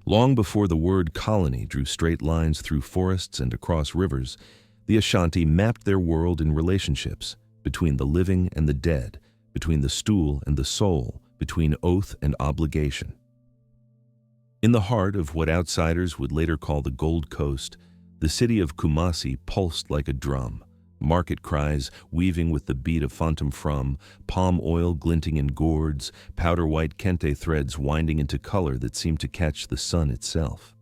Long before the word colony drew straight lines through forests and across rivers, the Ashanti mapped their world in relationships between the living and the dead, between the stool and the soul, between oath and obligation. In the heart of what outsiders would later call the Gold Coast, the city of Kumasi pulsed like a drum, market cries weaving with the beat of phantom from, palm oil glinting in gourds, powder-white kente threads winding into color that seemed to catch the sun itself.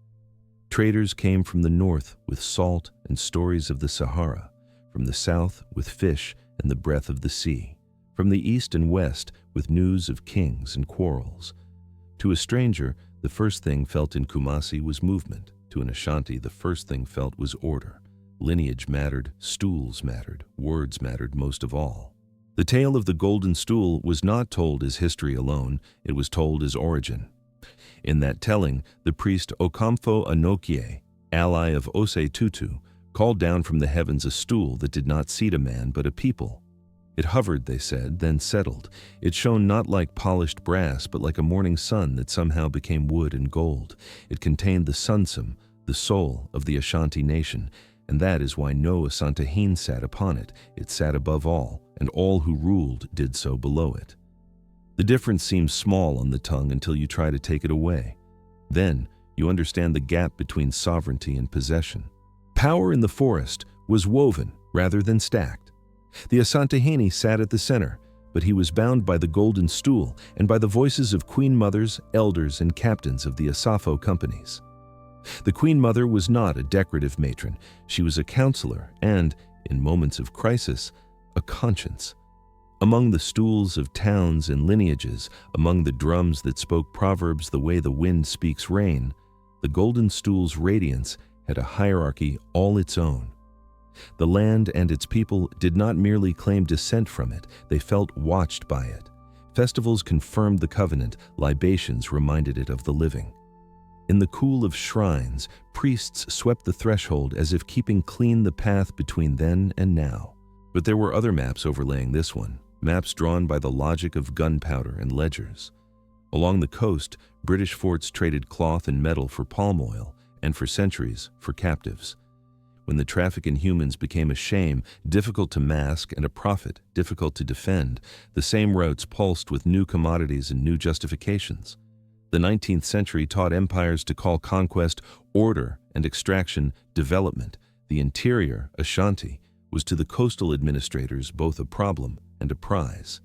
Traders came from the north with salt and stories of the Sahara, from the south with fish and the breath of the sea, from the east and west with news of kings and quarrels. To a stranger, the first thing felt in Kumasi was movement. To an Ashanti, the first thing felt was order. Lineage mattered, stools mattered, words mattered most of all. The tale of the Golden Stool was not told as history alone, it was told as origin. In that telling, the priest Okomfo Anokie, ally of Ose Tutu, called down from the heavens a stool that did not seat a man but a people. It hovered, they said, then settled. It shone not like polished brass, but like a morning sun that somehow became wood and gold. It contained the sunsum, the soul of the Ashanti nation, and that is why no Asantehene sat upon it. It sat above all, and all who ruled did so below it. The difference seems small on the tongue until you try to take it away. Then you understand the gap between sovereignty and possession. Power in the forest was woven rather than stacked. The Asantehene sat at the center, but he was bound by the Golden Stool and by the voices of queen mothers, elders, and captains of the Asafo companies. The queen mother was not a decorative matron. She was a counselor and, in moments of crisis, a conscience. Among the stools of towns and lineages, among the drums that spoke proverbs the way the wind speaks rain, the Golden Stool's radiance had a hierarchy all its own. The land and its people did not merely claim descent from it, they felt watched by it. Festivals confirmed the covenant, libations reminded it of the living. In the cool of shrines, priests swept the threshold as if keeping clean the path between then and now. But there were other maps overlaying this one, maps drawn by the logic of gunpowder and ledgers. Along the coast, British forts traded cloth and metal for palm oil, and for centuries, for captives. When the traffic in humans became a shame, difficult to mask, and a profit, difficult to defend, the same routes pulsed with new commodities and new justifications. The 19th century taught empires to call conquest order and extraction development. The interior, Ashanti, was to the coastal administrators both a problem and a prize.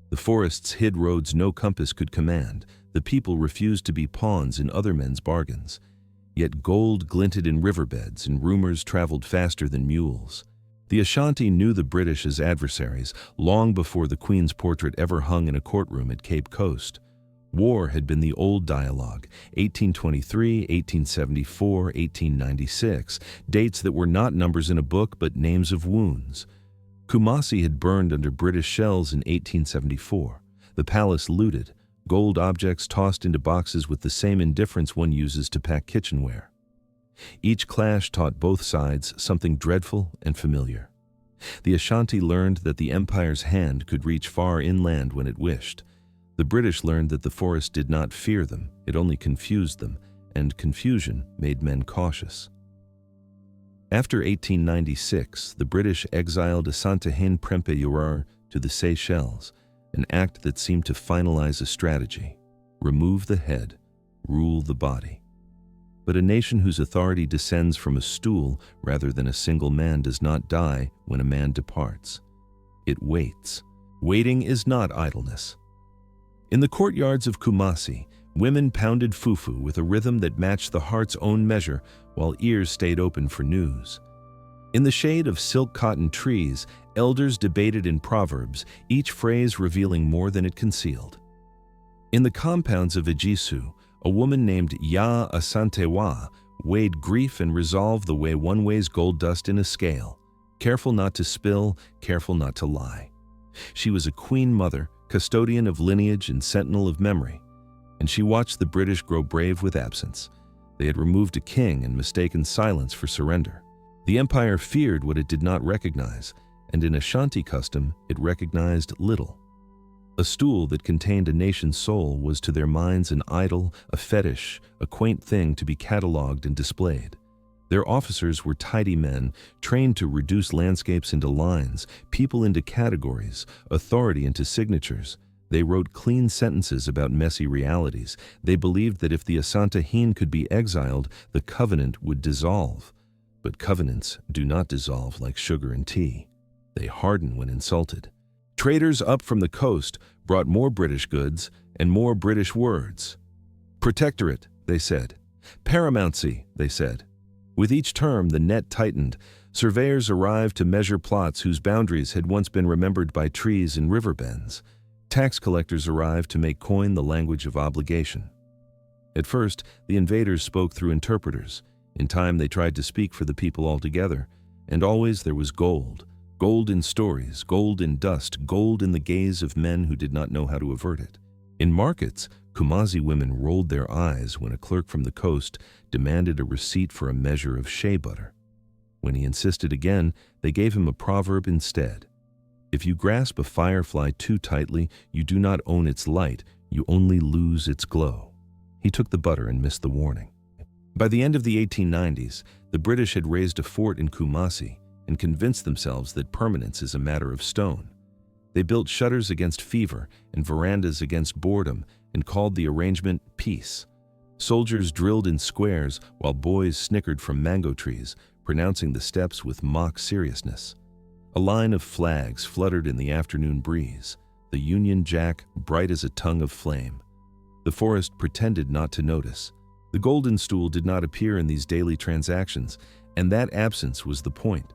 The forests hid roads no compass could command. The people refused to be pawns in other men's bargains. Yet gold glinted in riverbeds and rumors traveled faster than mules. The Ashanti knew the British as adversaries long before the Queen's portrait ever hung in a courtroom at Cape Coast. War had been the old dialogue, 1823, 1874, 1896, dates that were not numbers in a book but names of wounds. Kumasi had burned under British shells in 1874, the palace looted, gold objects tossed into boxes with the same indifference one uses to pack kitchenware. Each clash taught both sides something dreadful and familiar. The Ashanti learned that the empire's hand could reach far inland when it wished. The British learned that the forest did not fear them, it only confused them, and confusion made men cautious. After 1896, the British exiled Asantehene Prempe Yorar to the Seychelles, an act that seemed to finalize a strategy: remove the head, rule the body. But a nation whose authority descends from a stool rather than a single man does not die when a man departs. It waits. Waiting is not idleness. In the courtyards of Kumasi, women pounded fufu with a rhythm that matched the heart's own measure while ears stayed open for news. In the shade of silk-cotton trees, elders debated in proverbs, each phrase revealing more than it concealed. In the compounds of Ejisu, a woman named Yaa Asantewaa weighed grief and resolve the way one weighs gold dust in a scale, careful not to spill, careful not to lie. She was a queen mother, custodian of lineage and sentinel of memory, and she watched the British grow brave with absence. They had removed a king and mistaken silence for surrender. The empire feared what it did not recognize, and in Ashanti custom, it recognized little. A stool that contained a nation's soul was to their minds an idol, a fetish, a quaint thing to be catalogued and displayed. Their officers were tidy men, trained to reduce landscapes into lines, people into categories, authority into signatures. They wrote clean sentences about messy realities. They believed that if the Asantewaa could be exiled, the covenant would dissolve. But covenants do not dissolve like sugar and tea. They harden when insulted. Traders up from the coast brought more British goods and more British words. Protectorate, they said. Paramountcy, they said. With each term, the net tightened. Surveyors arrived to measure plots whose boundaries had once been remembered by trees and river bends. Tax collectors arrived to make coin the language of obligation. At first, the invaders spoke through interpreters. In time, they tried to speak for the people altogether. And always there was gold. Gold in stories, gold in dust, gold in the gaze of men who did not know how to avert it. In markets, Kumasi women rolled their eyes when a clerk from the coast demanded a receipt for a measure of shea butter. When he insisted again, they gave him a proverb instead. If you grasp a firefly too tightly, you do not own its light, you only lose its glow. He took the butter and missed the warning. By the end of the 1890s, the British had raised a fort in Kumasi and convinced themselves that permanence is a matter of stone. They built shutters against fever and verandas against boredom and called the arrangement peace. Soldiers drilled in squares while boys snickered from mango trees, pronouncing the steps with mock seriousness. A line of flags fluttered in the afternoon breeze, the Union Jack bright as a tongue of flame. The forest pretended not to notice. The Golden Stool did not appear in these daily transactions, and that absence was the point.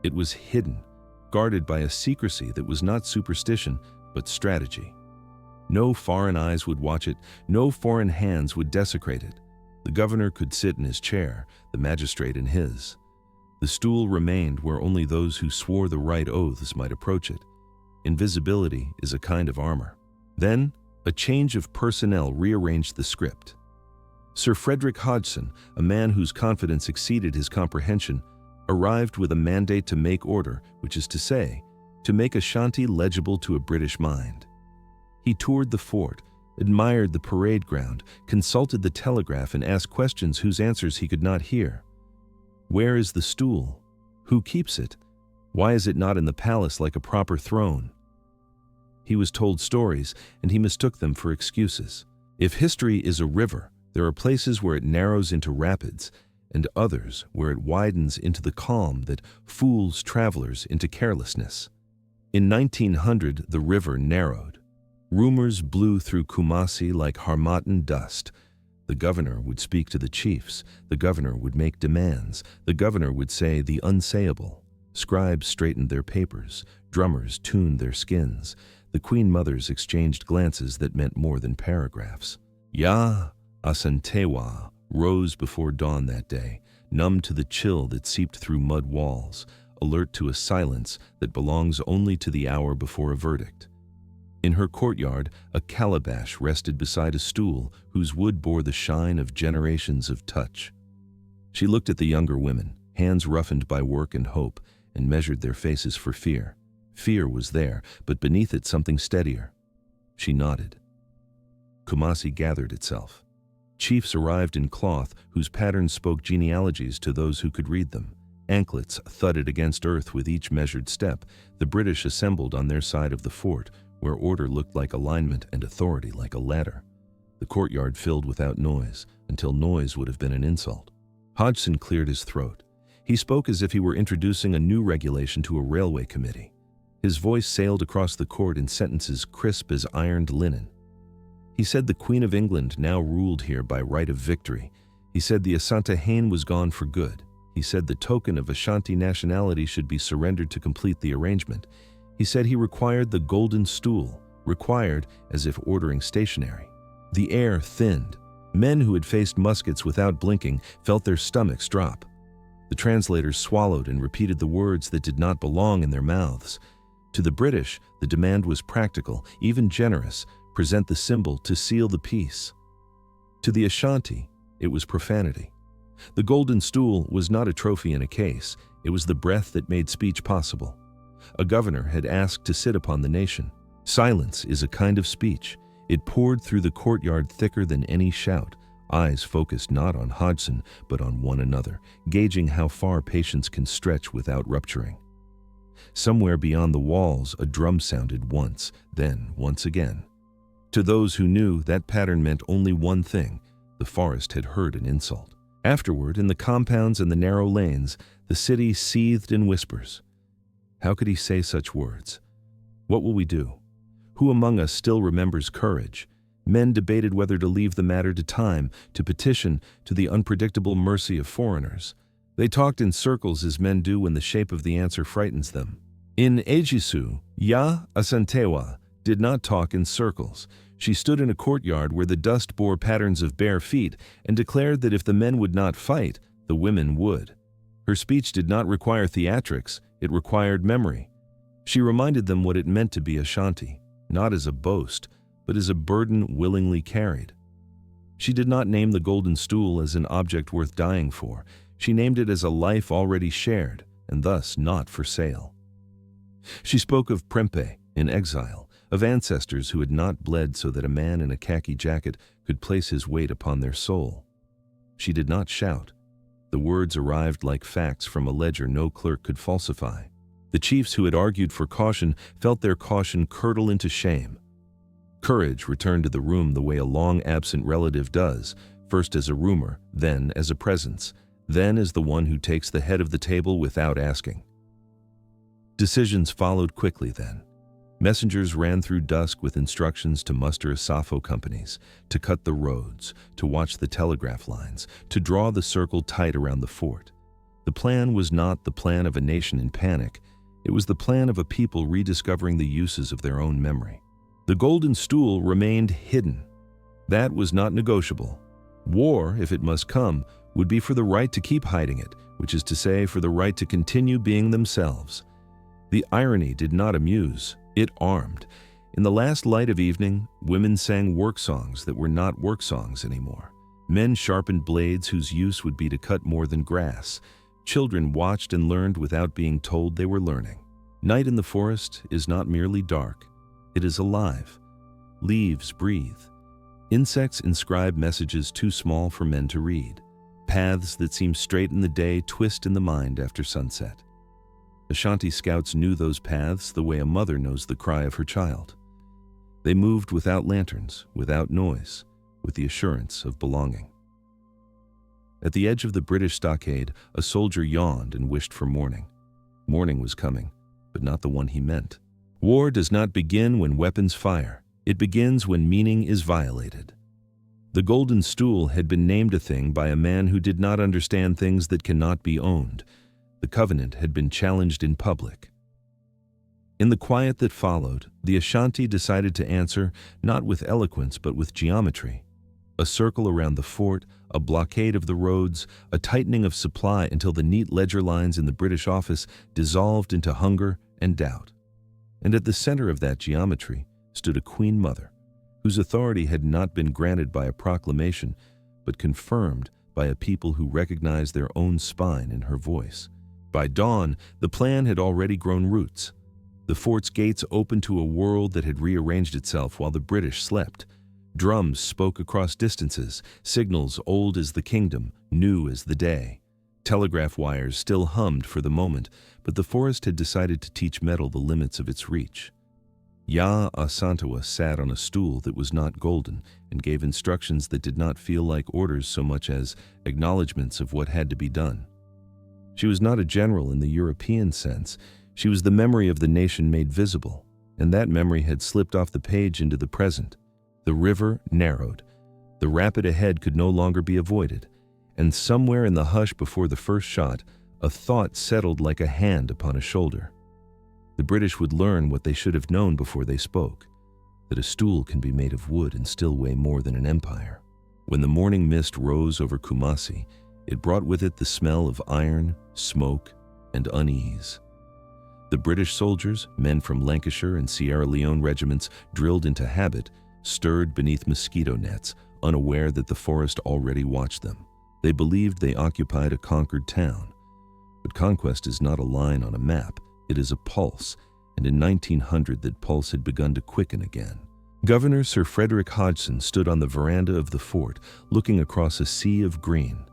It was hidden, guarded by a secrecy that was not superstition, but strategy. No foreign eyes would watch it, no foreign hands would desecrate it. The governor could sit in his chair, the magistrate in his. The stool remained where only those who swore the right oaths might approach it. Invisibility is a kind of armor. Then, a change of personnel rearranged the script. Sir Frederick Hodgson, a man whose confidence exceeded his comprehension, arrived with a mandate to make order, which is to say, to make Ashanti legible to a British mind. He toured the fort, admired the parade ground, consulted the telegraph, and asked questions whose answers he could not hear. Where is the stool? Who keeps it? Why is it not in the palace like a proper throne? He was told stories, and he mistook them for excuses. If history is a river, there are places where it narrows into rapids, and others where it widens into the calm that fools travelers into carelessness. In 1900, the river narrowed. Rumors blew through Kumasi like harmattan dust. The governor would speak to the chiefs. The governor would make demands. The governor would say the unsayable. Scribes straightened their papers. Drummers tuned their skins. The queen mothers exchanged glances that meant more than paragraphs. Yaa Asantewaa rose before dawn that day, numb to the chill that seeped through mud walls, alert to a silence that belongs only to the hour before a verdict. In her courtyard, a calabash rested beside a stool whose wood bore the shine of generations of touch. She looked at the younger women, hands roughened by work and hope, and measured their faces for fear. Fear was there, but beneath it something steadier. She nodded. Kumasi gathered itself. Chiefs arrived in cloth whose patterns spoke genealogies to those who could read them. Anklets thudded against earth with each measured step. The British assembled on their side of the fort, where order looked like alignment and authority like a ladder. The courtyard filled without noise, until noise would have been an insult. Hodgson cleared his throat. He spoke as if he were introducing a new regulation to a railway committee. His voice sailed across the court in sentences crisp as ironed linen. He said the Queen of England now ruled here by right of victory. He said the Asantewaa was gone for good. He said the token of Ashanti nationality should be surrendered to complete the arrangement. He said he required the Golden Stool, required as if ordering stationery. The air thinned. Men who had faced muskets without blinking felt their stomachs drop. The translators swallowed and repeated the words that did not belong in their mouths. To the British, the demand was practical, even generous. Present the symbol to seal the peace. To the Ashanti, it was profanity. The Golden Stool was not a trophy in a case. It was the breath that made speech possible. A governor had asked to sit upon the nation. Silence is a kind of speech. It poured through the courtyard thicker than any shout, eyes focused not on Hodgson but on one another, gauging how far patience can stretch without rupturing. Somewhere beyond the walls, a drum sounded once, then once again. To those who knew, that pattern meant only one thing: the forest had heard an insult. Afterward, in the compounds and the narrow lanes, the city seethed in whispers. How could he say such words? What will we do? Who among us still remembers courage? Men debated whether to leave the matter to time, to petition, to the unpredictable mercy of foreigners. They talked in circles as men do when the shape of the answer frightens them. In Ejisu, Yaa Asantewaa did not talk in circles. She stood in a courtyard where the dust bore patterns of bare feet and declared that if the men would not fight, the women would. Her speech did not require theatrics, it required memory. She reminded them what it meant to be Ashanti, not as a boast, but as a burden willingly carried. She did not name the Golden Stool as an object worth dying for. She named it as a life already shared, and thus not for sale. She spoke of Prempe, in exile, of ancestors who had not bled so that a man in a khaki jacket could place his weight upon their soul. She did not shout. The words arrived like facts from a ledger no clerk could falsify. The chiefs who had argued for caution felt their caution curdle into shame. Courage returned to the room the way a long-absent relative does, first as a rumor, then as a presence, then as the one who takes the head of the table without asking. Decisions followed quickly then. Messengers ran through dusk with instructions to muster Asafo companies, to cut the roads, to watch the telegraph lines, to draw the circle tight around the fort. The plan was not the plan of a nation in panic. It was the plan of a people rediscovering the uses of their own memory. The Golden Stool remained hidden. That was not negotiable. War, if it must come, would be for the right to keep hiding it, which is to say, for the right to continue being themselves. The irony did not amuse, it armed. In the last light of evening, women sang work songs that were not work songs anymore. Men sharpened blades whose use would be to cut more than grass. Children watched and learned without being told they were learning. Night in the forest is not merely dark. It is alive. Leaves breathe. Insects inscribe messages too small for men to read. Paths that seem straight in the day twist in the mind after sunset. Ashanti scouts knew those paths the way a mother knows the cry of her child. They moved without lanterns, without noise, with the assurance of belonging. At the edge of the British stockade, a soldier yawned and wished for morning. Morning was coming, but not the one he meant. War does not begin when weapons fire. It begins when meaning is violated. The Golden Stool had been named a thing by a man who did not understand things that cannot be owned. The covenant had been challenged in public. In the quiet that followed, the Ashanti decided to answer not with eloquence but with geometry. A circle around the fort, a blockade of the roads, a tightening of supply until the neat ledger lines in the British office dissolved into hunger and doubt. And at the center of that geometry stood a Queen Mother, whose authority had not been granted by a proclamation, but confirmed by a people who recognized their own spine in her voice. By dawn, the plan had already grown roots. The fort's gates opened to a world that had rearranged itself while the British slept. Drums spoke across distances, signals old as the kingdom, new as the day. Telegraph wires still hummed for the moment, but the forest had decided to teach metal the limits of its reach. Yaa Asantewaa sat on a stool that was not golden and gave instructions that did not feel like orders so much as acknowledgments of what had to be done. She was not a general in the European sense. She was the memory of the nation made visible, and that memory had slipped off the page into the present. The river narrowed. The rapid ahead could no longer be avoided, and somewhere in the hush before the first shot, a thought settled like a hand upon a shoulder. The British would learn what they should have known before they spoke, that a stool can be made of wood and still weigh more than an empire. When the morning mist rose over Kumasi, it brought with it the smell of iron, smoke, and unease. The British soldiers, men from Lancashire and Sierra Leone regiments drilled into habit, stirred beneath mosquito nets, unaware that the forest already watched them. They believed they occupied a conquered town. But conquest is not a line on a map, it is a pulse, and in 1900 that pulse had begun to quicken again. Governor Sir Frederick Hodgson stood on the veranda of the fort, looking across a sea of green.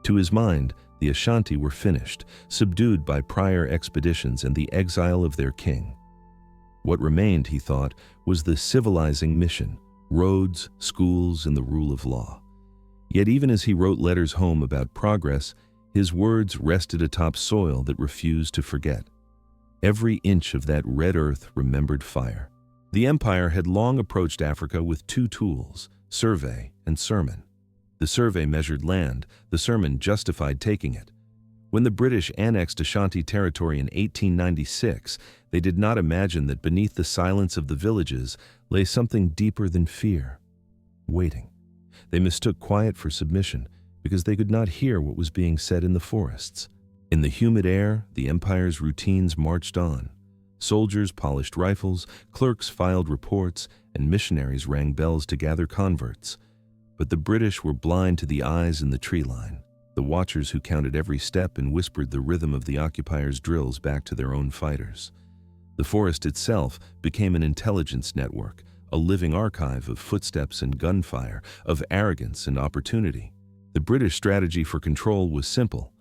To his mind, the Ashanti were finished, subdued by prior expeditions and the exile of their king. What remained, he thought, was the civilizing mission: roads, schools, and the rule of law. Yet even as he wrote letters home about progress, his words rested atop soil that refused to forget. Every inch of that red earth remembered fire. The empire had long approached Africa with two tools: survey and sermon. The survey measured land, the sermon justified taking it. When the British annexed Ashanti territory in 1896, they did not imagine that beneath the silence of the villages lay something deeper than fear: waiting. They mistook quiet for submission because they could not hear what was being said in the forests. In the humid air, the empire's routines marched on. Soldiers polished rifles, clerks filed reports, and missionaries rang bells to gather converts. But the British were blind to the eyes in the tree line, the watchers who counted every step and whispered the rhythm of the occupiers' drills back to their own fighters. The forest itself became an intelligence network, a living archive of footsteps and gunfire, of arrogance and opportunity. The British strategy for control was simple: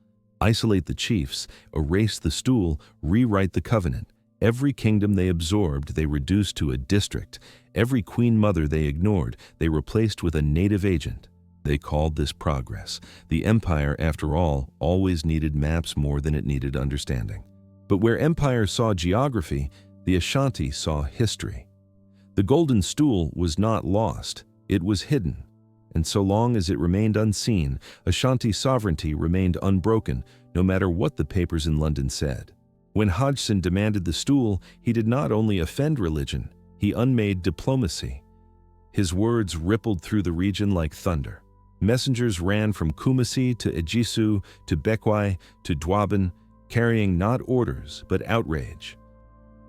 isolate the chiefs, erase the stool, rewrite the covenant. Every kingdom they absorbed, they reduced to a district. Every queen mother they ignored, they replaced with a native agent. They called this progress. The empire, after all, always needed maps more than it needed understanding. But where empire saw geography, the Ashanti saw history. The Golden Stool was not lost, it was hidden. And so long as it remained unseen, Ashanti sovereignty remained unbroken, no matter what the papers in London said. When Hodgson demanded the stool, he did not only offend religion, he unmade diplomacy. His words rippled through the region like thunder. Messengers ran from Kumasi to Ejisu to Bekwai to Dwaban, carrying not orders but outrage.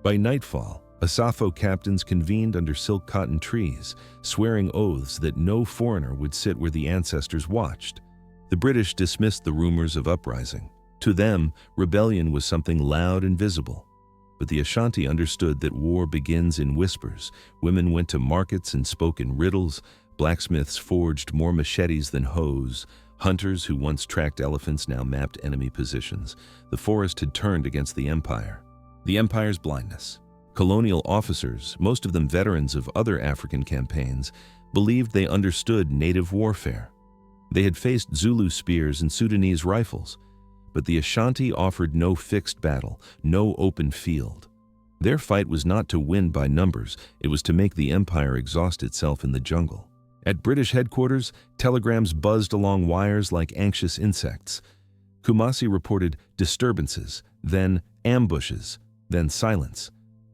By nightfall, Asafo captains convened under silk cotton trees, swearing oaths that no foreigner would sit where the ancestors watched. The British dismissed the rumors of uprising. To them, rebellion was something loud and visible. But the Ashanti understood that war begins in whispers. Women went to markets and spoke in riddles. Blacksmiths forged more machetes than hoes. Hunters who once tracked elephants now mapped enemy positions. The forest had turned against the empire. The empire's blindness. Colonial officers, most of them veterans of other African campaigns, believed they understood native warfare. They had faced Zulu spears and Sudanese rifles. But the Ashanti offered no fixed battle, no open field. Their fight was not to win by numbers, it was to make the empire exhaust itself in the jungle. At British headquarters, telegrams buzzed along wires like anxious insects. Kumasi reported disturbances, then ambushes, then silence.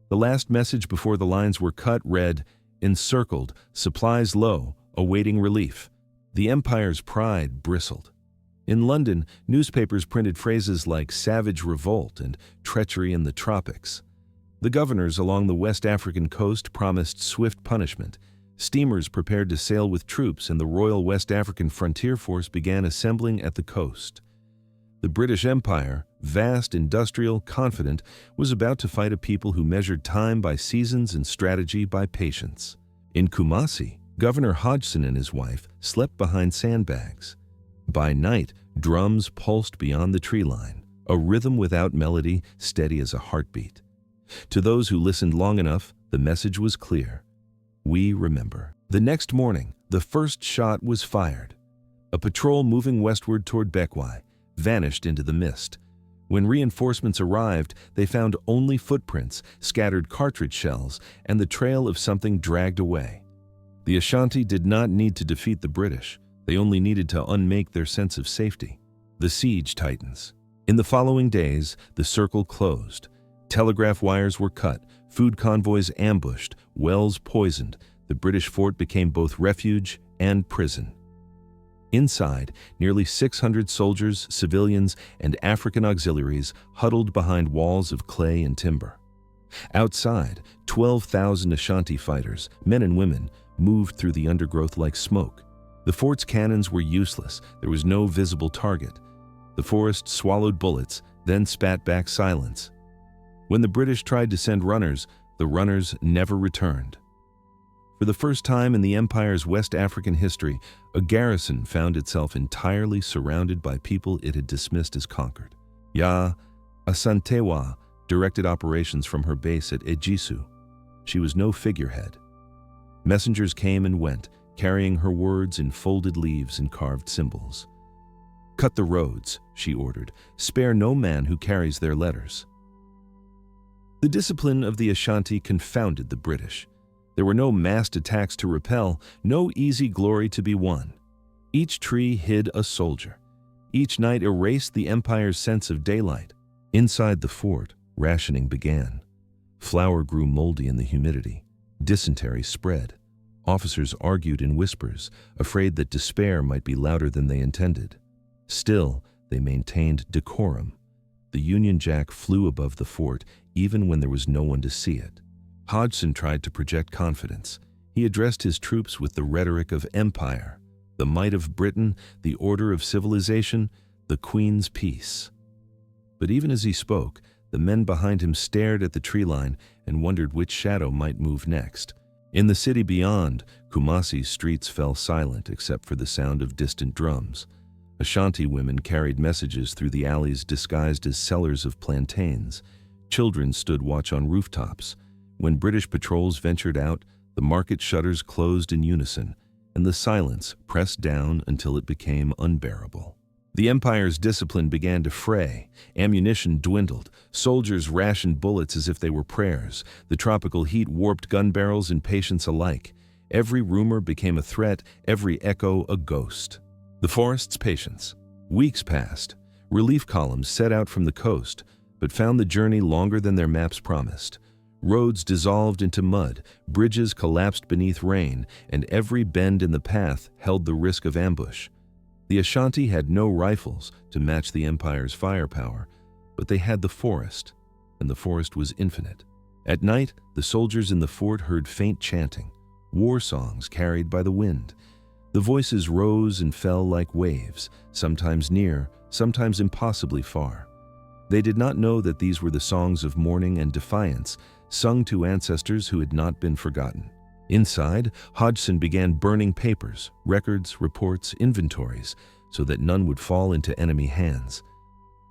The last message before the lines were cut read, "Encircled, supplies low, awaiting relief." The empire's pride bristled. In London, newspapers printed phrases like savage revolt and treachery in the tropics. The governors along the West African coast promised swift punishment. Steamers prepared to sail with troops, and the Royal West African Frontier Force began assembling at the coast. The British Empire, vast, industrial, confident, was about to fight a people who measured time by seasons and strategy by patience. In Kumasi, Governor Hodgson and his wife slept behind sandbags. By night, drums pulsed beyond the tree line, a rhythm without melody, steady as a heartbeat. To those who listened long enough, the message was clear. We remember. The next morning, the first shot was fired. A patrol moving westward toward Bekwai vanished into the mist. When reinforcements arrived, they found only footprints, scattered cartridge shells, and the trail of something dragged away. The Ashanti did not need to defeat the British. They only needed to unmake their sense of safety. The siege tightens. In the following days, the circle closed. Telegraph wires were cut, food convoys ambushed, wells poisoned. The British fort became both refuge and prison. Inside, nearly 600 soldiers, civilians, and African auxiliaries huddled behind walls of clay and timber. Outside, 12,000 Ashanti fighters, men and women, moved through the undergrowth like smoke. The fort's cannons were useless. There was no visible target. The forest swallowed bullets, then spat back silence. When the British tried to send runners, the runners never returned. For the first time in the empire's West African history, a garrison found itself entirely surrounded by people it had dismissed as conquered. Yaa Asantewaa directed operations from her base at Ejisu. She was no figurehead. Messengers came and went, carrying her words in folded leaves and carved symbols. "Cut the roads," she ordered. "Spare no man who carries their letters." The discipline of the Ashanti confounded the British. There were no massed attacks to repel, no easy glory to be won. Each tree hid a soldier. Each night erased the empire's sense of daylight. Inside the fort, rationing began. Flour grew moldy in the humidity. Dysentery spread. Officers argued in whispers, afraid that despair might be louder than they intended. Still, they maintained decorum. The Union Jack flew above the fort, even when there was no one to see it. Hodgson tried to project confidence. He addressed his troops with the rhetoric of empire, the might of Britain, the order of civilization, the Queen's peace. But even as he spoke, the men behind him stared at the tree line and wondered which shadow might move next. In the city beyond, Kumasi's streets fell silent except for the sound of distant drums. Ashanti women carried messages through the alleys disguised as sellers of plantains. Children stood watch on rooftops. When British patrols ventured out, the market shutters closed in unison, and the silence pressed down until it became unbearable. The empire's discipline began to fray. Ammunition dwindled. Soldiers rationed bullets as if they were prayers. The tropical heat warped gun barrels and patience alike. Every rumor became a threat, every echo a ghost. The forest's patience. Weeks passed. Relief columns set out from the coast, but found the journey longer than their maps promised. Roads dissolved into mud, bridges collapsed beneath rain, and every bend in the path held the risk of ambush. The Ashanti had no rifles to match the empire's firepower, but they had the forest, and the forest was infinite. At night, the soldiers in the fort heard faint chanting, war songs carried by the wind. The voices rose and fell like waves, sometimes near, sometimes impossibly far. They did not know that these were the songs of mourning and defiance, sung to ancestors who had not been forgotten. Inside, Hodgson began burning papers, records, reports, inventories, so that none would fall into enemy hands.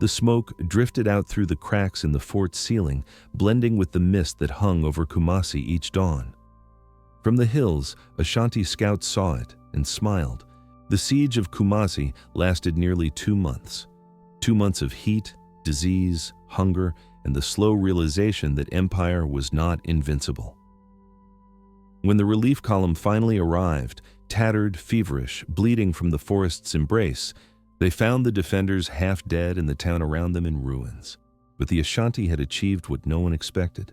The smoke drifted out through the cracks in the fort's ceiling, blending with the mist that hung over Kumasi each dawn. From the hills, Ashanti scouts saw it and smiled. The siege of Kumasi lasted nearly 2 months. 2 months of heat, disease, hunger, and the slow realization that empire was not invincible. When the relief column finally arrived, tattered, feverish, bleeding from the forest's embrace, they found the defenders half dead and the town around them in ruins. But the Ashanti had achieved what no one expected.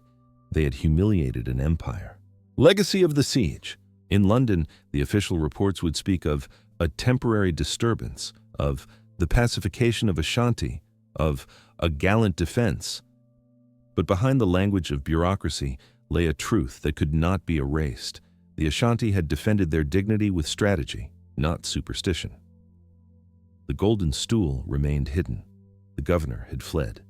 They had humiliated an empire. Legacy of the siege. In London, the official reports would speak of a temporary disturbance, of the pacification of Ashanti, of a gallant defense. But behind the language of bureaucracy lay a truth that could not be erased. The Ashanti had defended their dignity with strategy, not superstition. The Golden Stool remained hidden. The governor had fled,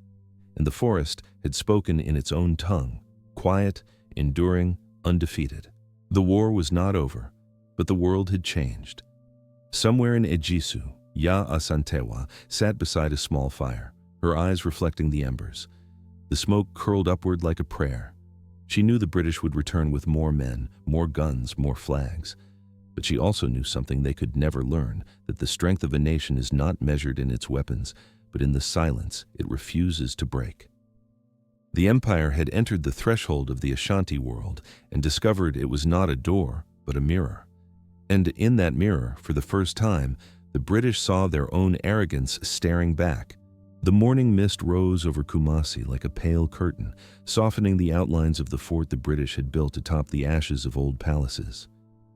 and the forest had spoken in its own tongue, quiet, enduring, undefeated. The war was not over, but the world had changed. Somewhere in Ejisu, Yaa Asantewaa sat beside a small fire, her eyes reflecting the embers. The smoke curled upward like a prayer. She knew the British would return with more men, more guns, more flags. But she also knew something they could never learn, that the strength of a nation is not measured in its weapons, but in the silence it refuses to break. The empire had entered the threshold of the Ashanti world and discovered it was not a door, but a mirror. And in that mirror, for the first time, the British saw their own arrogance staring back. The morning mist rose over Kumasi like a pale curtain, softening the outlines of the fort the British had built atop the ashes of old palaces.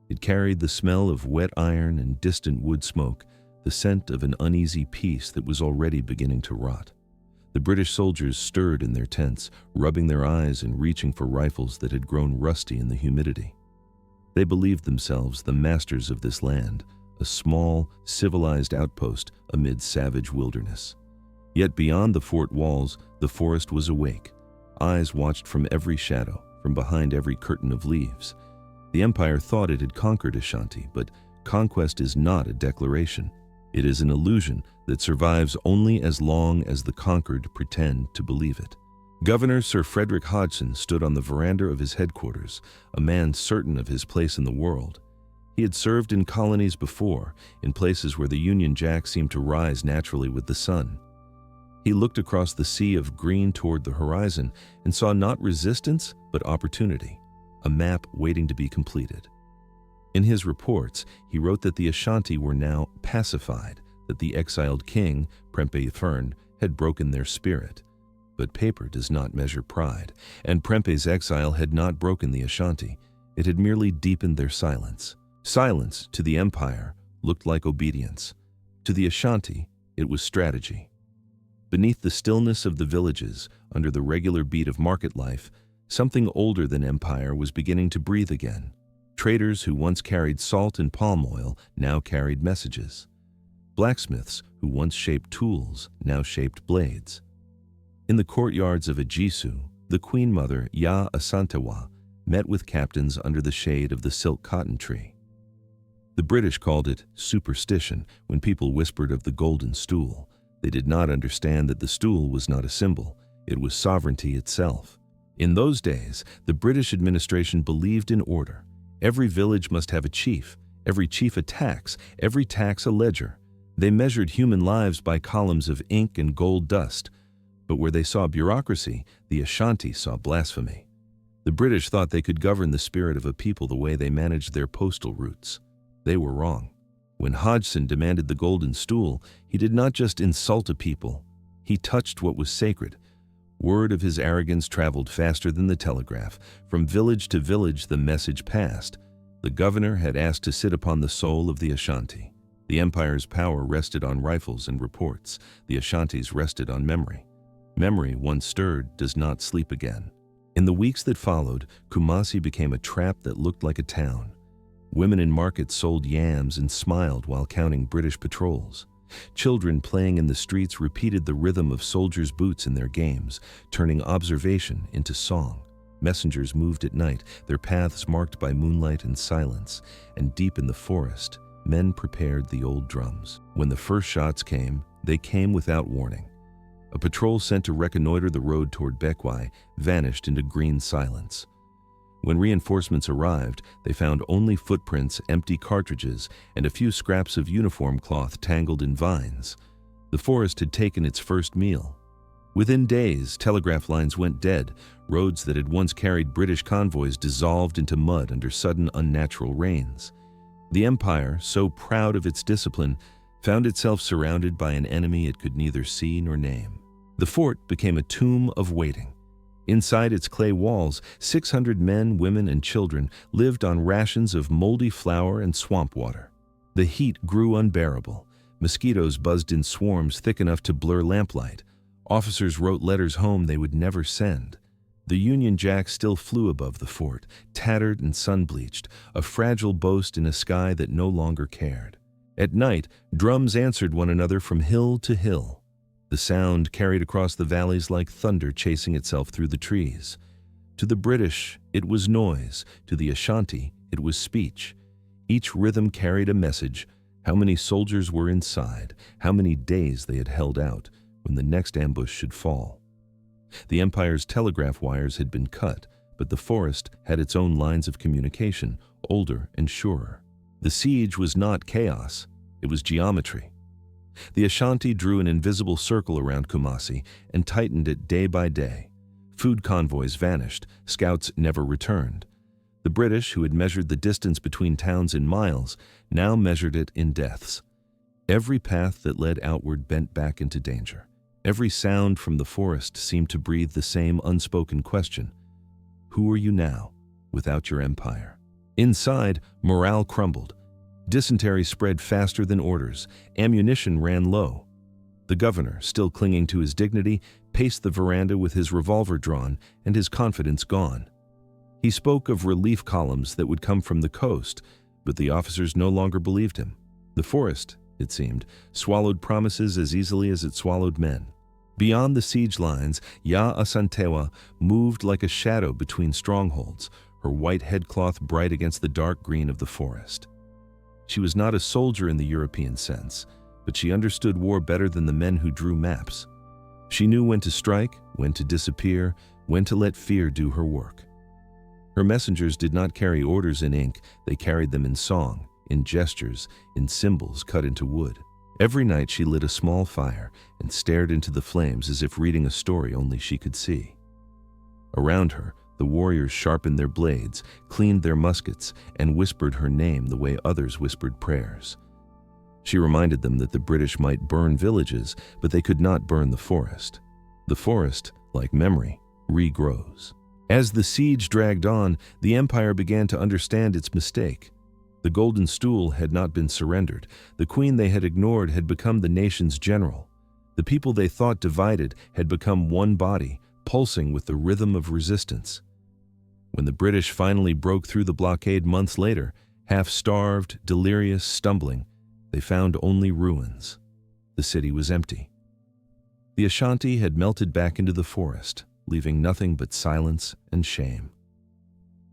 It carried the smell of wet iron and distant wood smoke, the scent of an uneasy peace that was already beginning to rot. The British soldiers stirred in their tents, rubbing their eyes and reaching for rifles that had grown rusty in the humidity. They believed themselves the masters of this land, a small, civilized outpost amid savage wilderness. Yet beyond the fort walls, the forest was awake. eyes watched from every shadow, from behind every curtain of leaves. The empire thought it had conquered Ashanti, but conquest is not a declaration. It is an illusion that survives only as long as the conquered pretend to believe it. Governor Sir Frederick Hodgson stood on the veranda of his headquarters, a man certain of his place in the world. He had served in colonies before, in places where the Union Jack seemed to rise naturally with the sun. He looked across the sea of green toward the horizon and saw not resistance, but opportunity, a map waiting to be completed. In his reports, he wrote that the Ashanti were now pacified, that the exiled king, Prempeh Fern, had broken their spirit. But paper does not measure pride, and Prempeh's exile had not broken the Ashanti. It had merely deepened their silence. Silence, to the empire, looked like obedience. To the Ashanti, it was strategy. Beneath the stillness of the villages, under the regular beat of market life, something older than empire was beginning to breathe again. Traders who once carried salt and palm oil now carried messages. Blacksmiths who once shaped tools now shaped blades. In the courtyards of Ajisu, the Queen Mother, Yaa Asantewaa, met with captains under the shade of the silk cotton tree. The British called it superstition when people whispered of the Golden Stool. They did not understand that the stool was not a symbol, it was sovereignty itself. In those days, the British administration believed in order. Every village must have a chief, every chief a tax, every tax a ledger. They measured human lives by columns of ink and gold dust. But where they saw bureaucracy, the Ashanti saw blasphemy. The British thought they could govern the spirit of a people the way they managed their postal routes. They were wrong. When Hodgson demanded the Golden Stool, he did not just insult a people, he touched what was sacred. Word of his arrogance traveled faster than the telegraph. From village to village the message passed. The governor had asked to sit upon the soul of the Ashanti. The empire's power rested on rifles and reports. The Ashantis rested on memory. Memory, once stirred, does not sleep again. In the weeks that followed, Kumasi became a trap that looked like a town. Women in markets sold yams and smiled while counting British patrols. Children playing in the streets repeated the rhythm of soldiers' boots in their games, turning observation into song. Messengers moved at night, their paths marked by moonlight and silence, and deep in the forest, men prepared the old drums. When the first shots came, they came without warning. A patrol sent to reconnoiter the road toward Bekwai vanished into green silence. When reinforcements arrived, they found only footprints, empty cartridges, and a few scraps of uniform cloth tangled in vines. The forest had taken its first meal. Within days, telegraph lines went dead. Roads that had once carried British convoys dissolved into mud under sudden unnatural rains. The empire, so proud of its discipline, found itself surrounded by an enemy it could neither see nor name. The fort became a tomb of waiting. Inside its clay walls, 600 men, women, and children lived on rations of moldy flour and swamp water. The heat grew unbearable. Mosquitoes buzzed in swarms thick enough to blur lamplight. Officers wrote letters home they would never send. The Union Jack still flew above the fort, tattered and sun-bleached, a fragile boast in a sky that no longer cared. At night, drums answered one another from hill to hill. The sound carried across the valleys like thunder chasing itself through the trees. To the British, it was noise. To the Ashanti, it was speech. Each rhythm carried a message, how many soldiers were inside, how many days they had held out, when the next ambush should fall. The empire's telegraph wires had been cut, but the forest had its own lines of communication, older and surer. The siege was not chaos, it was geometry. The Ashanti drew an invisible circle around Kumasi and tightened it day by day. Food convoys vanished, scouts never returned. The British, who had measured the distance between towns in miles, now measured it in deaths. Every path that led outward bent back into danger. Every sound from the forest seemed to breathe the same unspoken question. Who are you now, without your empire? Inside, morale crumbled. Dysentery spread faster than orders. Ammunition ran low. The governor, still clinging to his dignity, paced the veranda with his revolver drawn and his confidence gone. He spoke of relief columns that would come from the coast, but the officers no longer believed him. The forest, it seemed, swallowed promises as easily as it swallowed men. Beyond the siege lines, Yaa Asantewaa moved like a shadow between strongholds, her white headcloth bright against the dark green of the forest. She was not a soldier in the European sense, but she understood war better than the men who drew maps. She knew when to strike, when to disappear, when to let fear do her work. Her messengers did not carry orders in ink, they carried them in song, in gestures, in symbols cut into wood. Every night she lit a small fire and stared into the flames as if reading a story only she could see. Around her, the warriors sharpened their blades, cleaned their muskets, and whispered her name the way others whispered prayers. She reminded them that the British might burn villages, but they could not burn the forest. The forest, like memory, regrows. As the siege dragged on, the empire began to understand its mistake. The Golden Stool had not been surrendered. The queen they had ignored had become the nation's general. The people they thought divided had become one body, pulsing with the rhythm of resistance. When the British finally broke through the blockade months later, half-starved, delirious, stumbling, they found only ruins. The city was empty. The Ashanti had melted back into the forest, leaving nothing but silence and shame.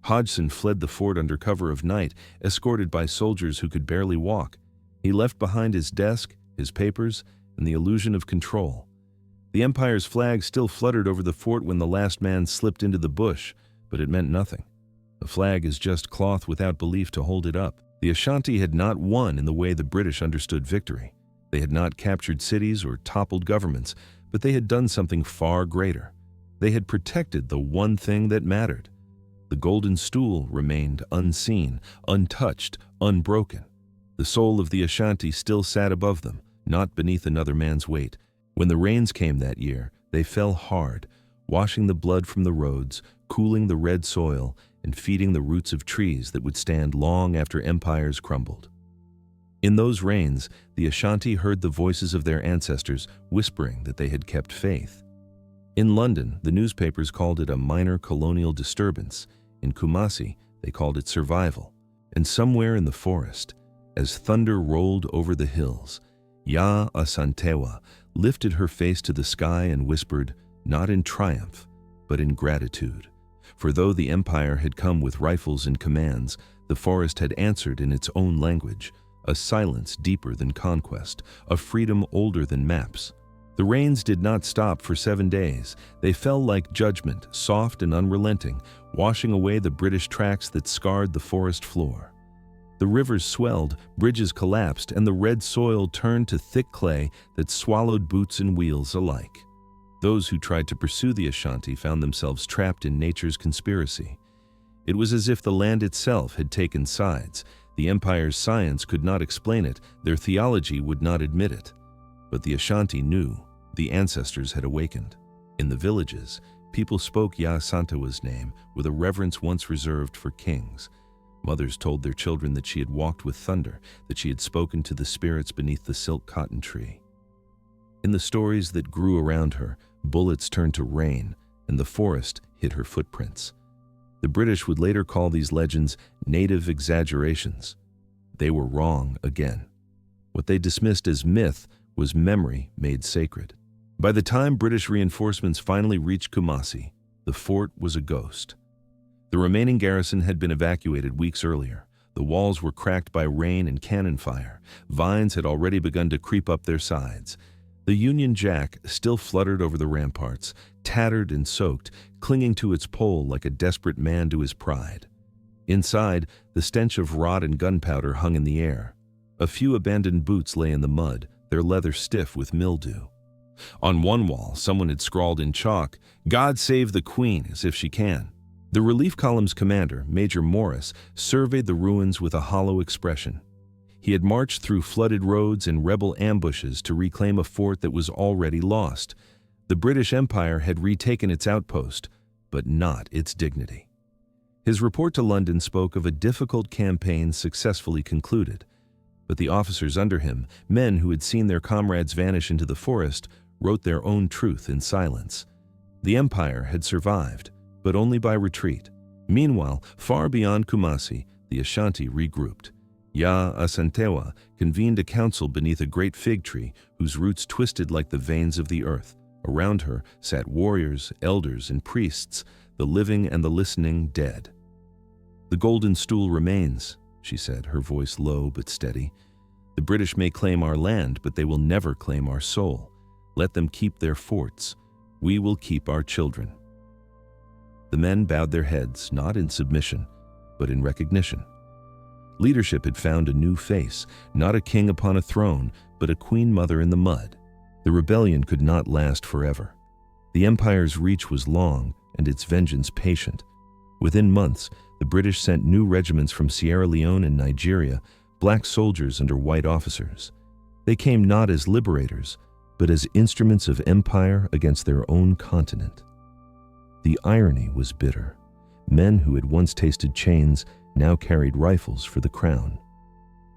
Hodgson fled the fort under cover of night, escorted by soldiers who could barely walk. He left behind his desk, his papers, and the illusion of control. The Empire's flag still fluttered over the fort when the last man slipped into the bush, but it meant nothing. A flag is just cloth without belief to hold it up. The Ashanti had not won in the way the British understood victory. They had not captured cities or toppled governments, but they had done something far greater. They had protected the one thing that mattered. The Golden Stool remained unseen, untouched, unbroken. The soul of the Ashanti still sat above them, not beneath another man's weight. When the rains came that year, they fell hard, washing the blood from the roads, cooling the red soil, and feeding the roots of trees that would stand long after empires crumbled. In those rains, the Ashanti heard the voices of their ancestors whispering that they had kept faith. In London, the newspapers called it a minor colonial disturbance. In Kumasi, they called it survival. And somewhere in the forest, as thunder rolled over the hills, Yaa Asantewaa lifted her face to the sky and whispered, not in triumph, but in gratitude. For though the empire had come with rifles and commands, the forest had answered in its own language, a silence deeper than conquest, a freedom older than maps. The rains did not stop for 7 days. They fell like judgment, soft and unrelenting, washing away the British tracks that scarred the forest floor. The rivers swelled, bridges collapsed, and the red soil turned to thick clay that swallowed boots and wheels alike. Those who tried to pursue the Ashanti found themselves trapped in nature's conspiracy. It was as if the land itself had taken sides. The empire's science could not explain it, their theology would not admit it. But the Ashanti knew. The ancestors had awakened. In the villages, people spoke Yaa Asantewaa's name with a reverence once reserved for kings. Mothers told their children that she had walked with thunder, that she had spoken to the spirits beneath the silk cotton tree. In the stories that grew around her, bullets turned to rain, and the forest hid her footprints. The British would later call these legends native exaggerations. They were wrong again. What they dismissed as myth was memory made sacred. By the time British reinforcements finally reached Kumasi, the fort was a ghost. The remaining garrison had been evacuated weeks earlier. The walls were cracked by rain and cannon fire. Vines had already begun to creep up their sides. The Union Jack still fluttered over the ramparts, tattered and soaked, clinging to its pole like a desperate man to his pride. Inside, the stench of rot and gunpowder hung in the air. A few abandoned boots lay in the mud, their leather stiff with mildew. On one wall, someone had scrawled in chalk, "God save the Queen, as if she can." The relief column's commander, Major Morris, surveyed the ruins with a hollow expression. He had marched through flooded roads and rebel ambushes to reclaim a fort that was already lost. The British Empire had retaken its outpost, but not its dignity. His report to London spoke of a difficult campaign successfully concluded. But the officers under him, men who had seen their comrades vanish into the forest, wrote their own truth in silence. The empire had survived, but only by retreat. Meanwhile, far beyond Kumasi, the Ashanti regrouped. Yaa Asantewaa convened a council beneath a great fig tree whose roots twisted like the veins of the earth. Around her sat warriors, elders, and priests, the living and the listening dead. "The Golden Stool remains," she said, her voice low but steady. "The British may claim our land, but they will never claim our soul. Let them keep their forts. We will keep our children." The men bowed their heads, not in submission, but in recognition. Leadership had found a new face, not a king upon a throne, but a queen mother in the mud. The rebellion could not last forever. The empire's reach was long and its vengeance patient. Within months, the British sent new regiments from Sierra Leone and Nigeria, black soldiers under white officers. They came not as liberators, but as instruments of empire against their own continent. The irony was bitter. Men who had once tasted chains now carried rifles for the crown.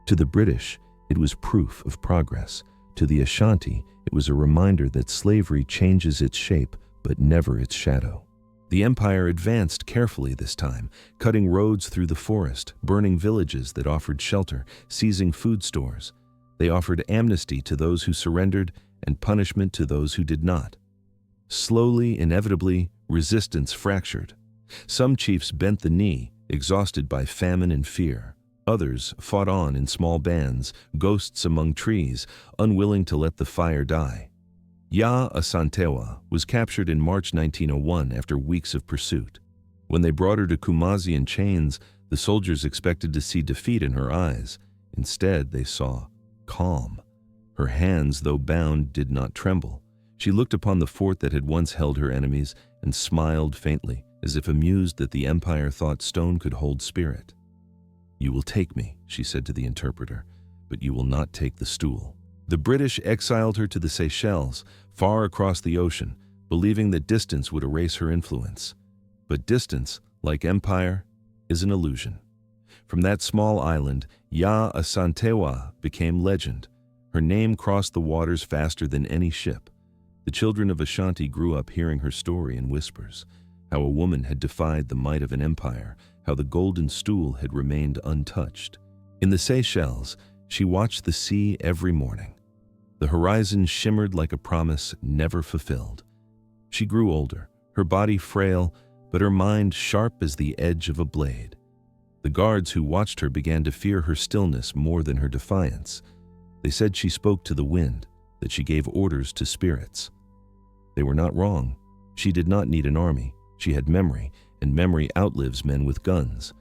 To the British, it was proof of progress. To the Ashanti, it was a reminder that slavery changes its shape, but never its shadow. The empire advanced carefully this time, cutting roads through the forest, burning villages that offered shelter, seizing food stores. They offered amnesty to those who surrendered and punishment to those who did not. Slowly, inevitably, resistance fractured. Some chiefs bent the knee, exhausted by famine and fear. Others fought on in small bands, ghosts among trees, unwilling to let the fire die. Yaa Asantewaa was captured in March 1901 after weeks of pursuit. When they brought her to Kumasi in chains, the soldiers expected to see defeat in her eyes. Instead, they saw calm. Her hands, though bound, did not tremble. She looked upon the fort that had once held her enemies and smiled faintly, as if amused that the empire thought stone could hold spirit. "You will take me," she said to the interpreter, "but you will not take the stool." The British exiled her to the Seychelles, far across the ocean, believing that distance would erase her influence. But distance, like empire, is an illusion. From that small island, Yaa Asantewaa became legend. Her name crossed the waters faster than any ship. The children of Ashanti grew up hearing her story in whispers, how a woman had defied the might of an empire, how the Golden Stool had remained untouched. In the Seychelles, she watched the sea every morning. The horizon shimmered like a promise never fulfilled. She grew older, her body frail, but her mind sharp as the edge of a blade. The guards who watched her began to fear her stillness more than her defiance. They said she spoke to the wind, that she gave orders to spirits. They were not wrong. She did not need an army. She had memory, and memory outlives men with guns.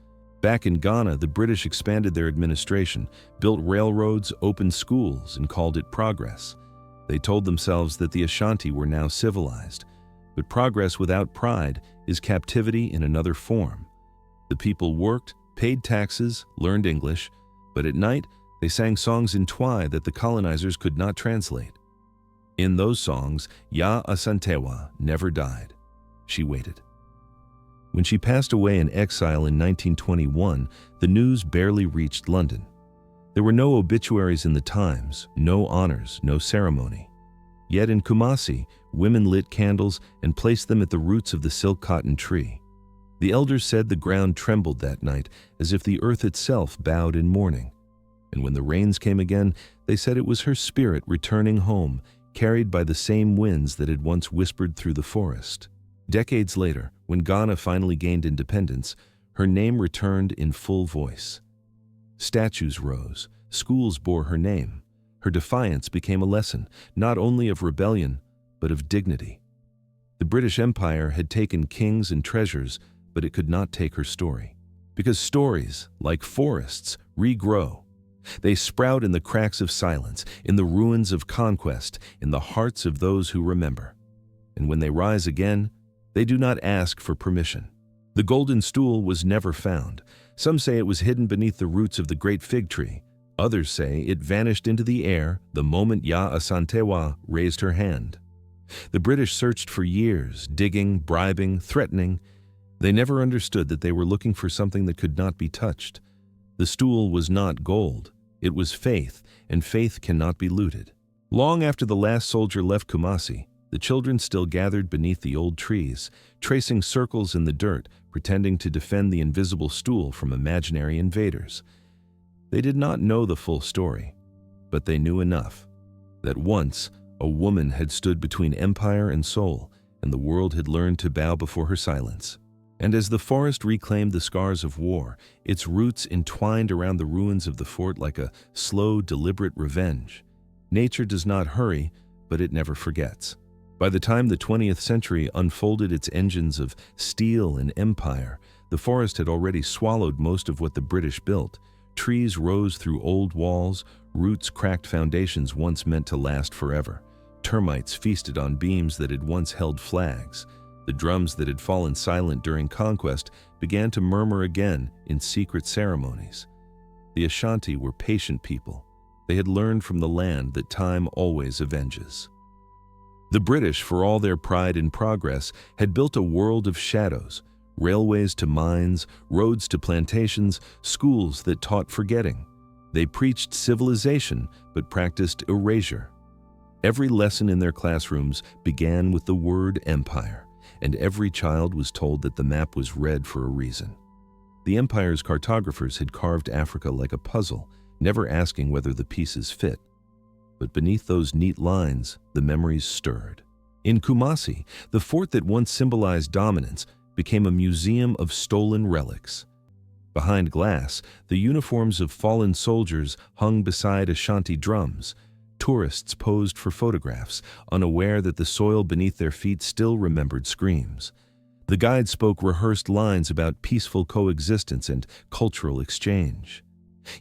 Back in Ghana, the British expanded their administration, built railroads, opened schools, and called it progress. They told themselves that the Ashanti were now civilized. But progress without pride is captivity in another form. The people worked, paid taxes, learned English, but at night they sang songs in Twi that the colonizers could not translate. In those songs, Yaa Asantewaa never died. She waited. When she passed away in exile in 1921, the news barely reached London. There were no obituaries in the Times, no honors, no ceremony. Yet in Kumasi, women lit candles and placed them at the roots of the silk cotton tree. The elders said the ground trembled that night, as if the earth itself bowed in mourning. And when the rains came again, they said it was her spirit returning home, carried by the same winds that had once whispered through the forest. Decades later, when Ghana finally gained independence, her name returned in full voice. Statues rose, schools bore her name. Her defiance became a lesson, not only of rebellion, but of dignity. The British Empire had taken kings and treasures, but it could not take her story. Because stories, like forests, regrow. They sprout in the cracks of silence, in the ruins of conquest, in the hearts of those who remember. And when they rise again, they do not ask for permission. The Golden Stool was never found. Some say it was hidden beneath the roots of the great fig tree. Others say it vanished into the air the moment Yaa Asantewaa raised her hand. The British searched for years, digging, bribing, threatening. They never understood that they were looking for something that could not be touched. The stool was not gold. It was faith, and faith cannot be looted. Long after the last soldier left Kumasi, the children still gathered beneath the old trees, tracing circles in the dirt, pretending to defend the invisible stool from imaginary invaders. They did not know the full story, but they knew enough that once A woman had stood between empire and soul, and the world had learned to bow before her silence. And as the forest reclaimed the scars of war, its roots entwined around the ruins of the fort like a slow, deliberate revenge. Nature does not hurry, but it never forgets. By the time the 20th century unfolded its engines of steel and empire, the forest had already swallowed most of what the British built. Trees rose through old walls, roots cracked foundations once meant to last forever. Termites feasted on beams that had once held flags. The drums that had fallen silent during conquest began to murmur again in secret ceremonies. The Ashanti were patient people. They had learned from the land that time always avenges. The British, for all their pride in progress, had built a world of shadows, railways to mines, roads to plantations, schools that taught forgetting. They preached civilization but practiced erasure. Every lesson in their classrooms began with the word empire, and every child was told that the map was red for a reason. The empire's cartographers had carved Africa like a puzzle, never asking whether the pieces fit. But beneath those neat lines, the memories stirred. In Kumasi, the fort that once symbolized dominance became a museum of stolen relics. Behind glass, the uniforms of fallen soldiers hung beside Ashanti drums. Tourists posed for photographs, unaware that the soil beneath their feet still remembered screams. The guide spoke rehearsed lines about peaceful coexistence and cultural exchange.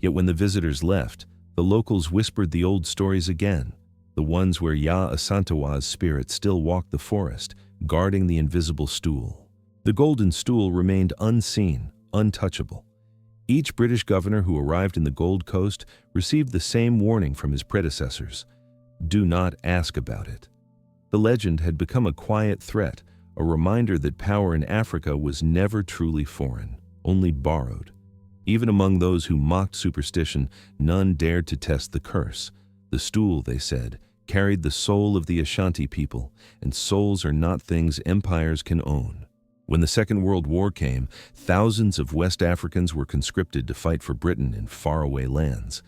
Yet when the visitors left, the locals whispered the old stories again, the ones where Yaa Asantewaa's spirit still walked the forest, guarding the invisible stool. The Golden Stool remained unseen, untouchable. Each British governor who arrived in the Gold Coast received the same warning from his predecessors: do not ask about it. The legend had become a quiet threat, a reminder that power in Africa was never truly foreign, only borrowed. Even among those who mocked superstition, none dared to test the curse. The stool, they said, carried the soul of the Ashanti people, and souls are not things empires can own. When the Second World War came, thousands of West Africans were conscripted to fight for Britain in faraway lands.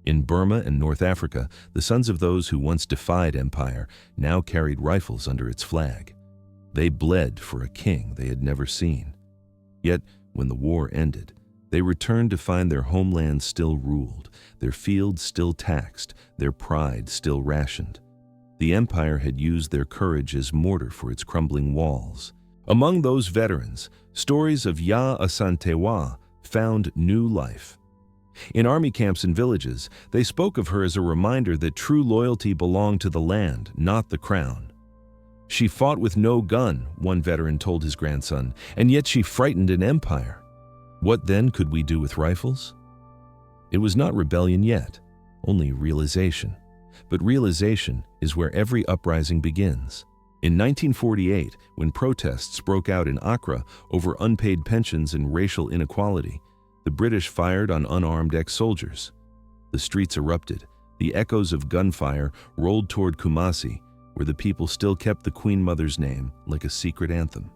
In Burma and North Africa, the sons of those who once defied empire now carried rifles under its flag. They bled for a king they had never seen. Yet, when the war ended, they returned to find their homeland still ruled, their fields still taxed, their pride still rationed. The empire had used their courage as mortar for its crumbling walls. Among those veterans, stories of Yaa Asantewaa found new life. In army camps and villages, they spoke of her as a reminder that true loyalty belonged to the land, not the crown. She fought with no gun, one veteran told his grandson, and yet she frightened an empire. What then could we do with rifles? It was not rebellion yet, only realization. But realization is where every uprising begins. In 1948, when protests broke out in Accra over unpaid pensions and racial inequality, the British fired on unarmed ex-soldiers. The streets erupted. The echoes of gunfire rolled toward Kumasi, where the people still kept the Queen Mother's name like a secret anthem.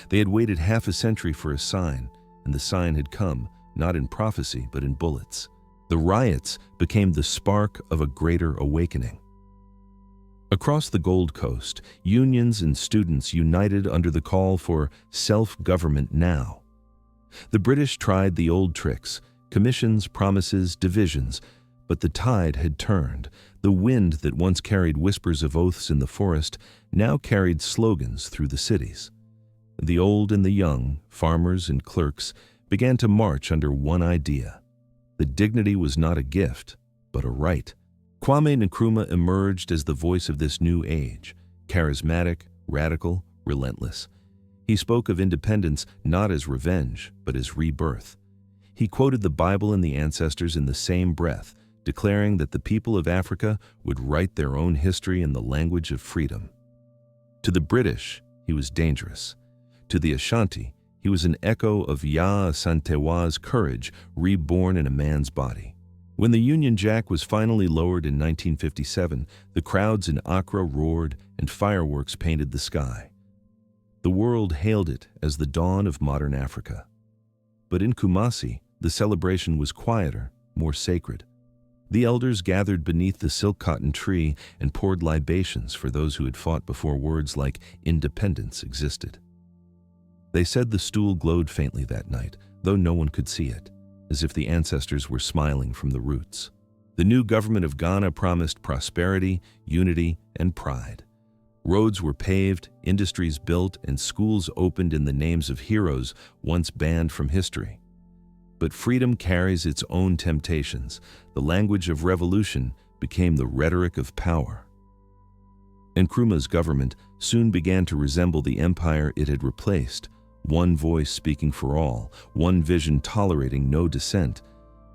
They had waited half a century for a sign, and the sign had come, not in prophecy, but in bullets. The riots became the spark of a greater awakening. Across the Gold Coast, unions and students united under the call for self-government now. The British tried the old tricks: commissions, promises, divisions, but the tide had turned. The wind that once carried whispers of oaths in the forest now carried slogans through the cities. The old and the young, farmers and clerks, began to march under one idea. The dignity was not a gift, but a right. Kwame Nkrumah emerged as the voice of this new age, charismatic, radical, relentless. He spoke of independence not as revenge, but as rebirth. He quoted the Bible and the ancestors in the same breath, declaring that the people of Africa would write their own history in the language of freedom. To the British, he was dangerous. To the Ashanti, he was an echo of Yaa Asantewaa's courage reborn in a man's body. When the Union Jack was finally lowered in 1957, the crowds in Accra roared and fireworks painted the sky. The world hailed it as the dawn of modern Africa. But in Kumasi, the celebration was quieter, more sacred. The elders gathered beneath the silk cotton tree and poured libations for those who had fought before words like independence existed. They said the stool glowed faintly that night, though no one could see it, as if the ancestors were smiling from the roots. The new government of Ghana promised prosperity, unity, and pride. Roads were paved, industries built, and schools opened in the names of heroes once banned from history. But freedom carries its own temptations. The language of revolution became the rhetoric of power. Nkrumah's government soon began to resemble the empire it had replaced, one voice speaking for all, one vision tolerating no dissent.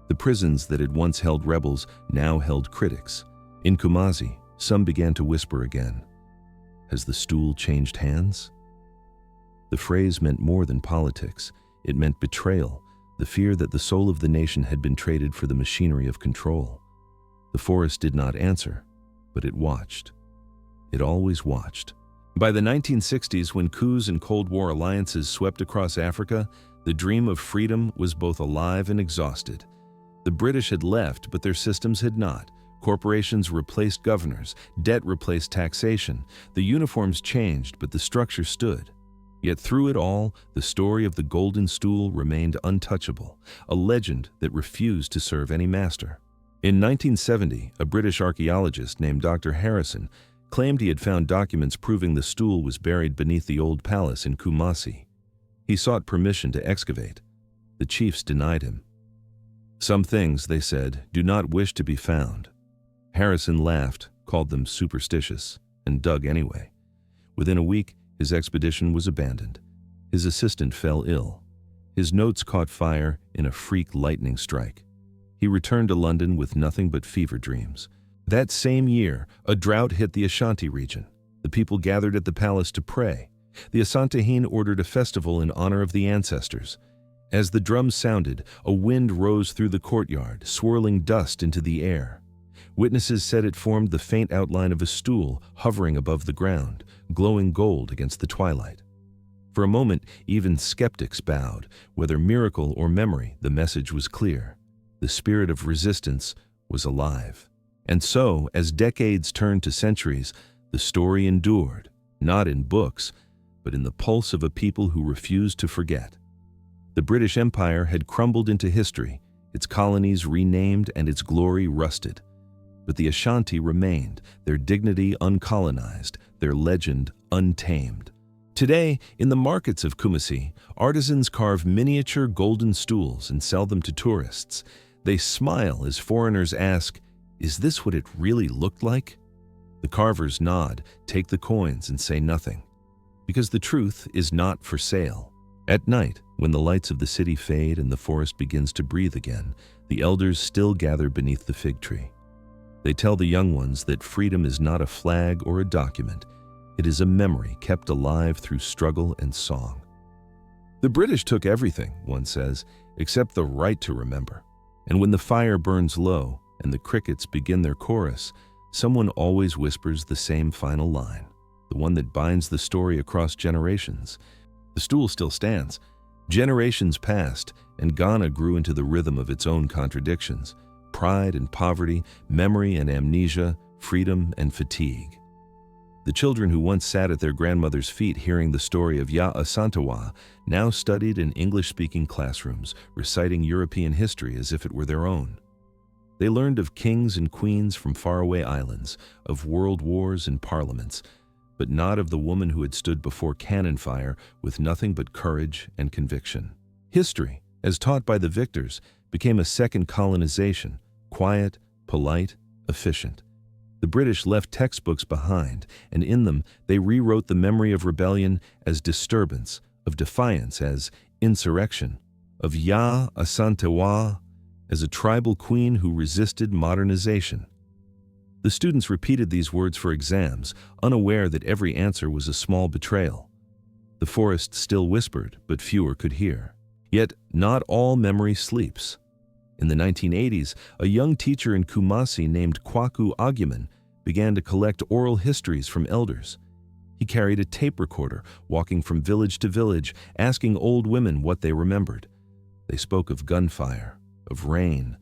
The prisons that had once held rebels now held critics. In Kumasi, some began to whisper again, "Has the stool changed hands?" The phrase meant more than politics. It meant betrayal, the fear that the soul of the nation had been traded for the machinery of control. The forest did not answer, but it watched. It always watched. By the 1960s, when coups and Cold War alliances swept across Africa, the dream of freedom was both alive and exhausted. The British had left, but their systems had not. Corporations replaced governors, debt replaced taxation. The uniforms changed, but the structure stood. Yet through it all, the story of the Golden Stool remained untouchable, a legend that refused to serve any master. In 1970, a British archaeologist named Dr. Harrison claimed he had found documents proving the stool was buried beneath the old palace in Kumasi. He sought permission to excavate. The chiefs denied him. Some things, they said, do not wish to be found. Harrison laughed, called them superstitious, and dug anyway. Within a week, his expedition was abandoned. His assistant fell ill. His notes caught fire in a freak lightning strike. He returned to London with nothing but fever dreams. That same year, a drought hit the Ashanti region. The people gathered at the palace to pray. The Asantewaa ordered a festival in honor of the ancestors. As the drums sounded, a wind rose through the courtyard, swirling dust into the air. Witnesses said it formed the faint outline of a stool hovering above the ground, glowing gold against the twilight. For a moment, even skeptics bowed. Whether miracle or memory, the message was clear. The spirit of resistance was alive. And so, as decades turned to centuries, the story endured, not in books, but in the pulse of a people who refused to forget. The British Empire had crumbled into history, its colonies renamed and its glory rusted. But the Ashanti remained, their dignity uncolonized, their legend untamed. Today, in the markets of Kumasi, artisans carve miniature golden stools and sell them to tourists. They smile as foreigners ask, "Is this what it really looked like?" The carvers nod, take the coins, and say nothing. Because the truth is not for sale. At night, when the lights of the city fade and the forest begins to breathe again, the elders still gather beneath the fig tree. They tell the young ones that freedom is not a flag or a document. It is a memory kept alive through struggle and song. The British took everything, one says, except the right to remember. And when the fire burns low and the crickets begin their chorus, someone always whispers the same final line, the one that binds the story across generations. The stool still stands. Generations passed, and Ghana grew into the rhythm of its own contradictions: pride and poverty, memory and amnesia, freedom and fatigue. The children who once sat at their grandmother's feet hearing the story of Yaa Asantewaa now studied in English-speaking classrooms, reciting European history as if it were their own. They learned of kings and queens from faraway islands, of world wars and parliaments, but not of the woman who had stood before cannon fire with nothing but courage and conviction. History, as taught by the victors, became a second colonization, quiet, polite, efficient. The British left textbooks behind, and in them they rewrote the memory of rebellion as disturbance, of defiance as insurrection, of Yaa Asantewaa as a tribal queen who resisted modernization. The students repeated these words for exams, unaware that every answer was a small betrayal. The forest still whispered, but fewer could hear. Yet not all memory sleeps. In the 1980s, a young teacher in Kumasi named Kwaku Agyeman began to collect oral histories from elders. He carried a tape recorder, walking from village to village, asking old women what they remembered. They spoke of gunfire, of rain,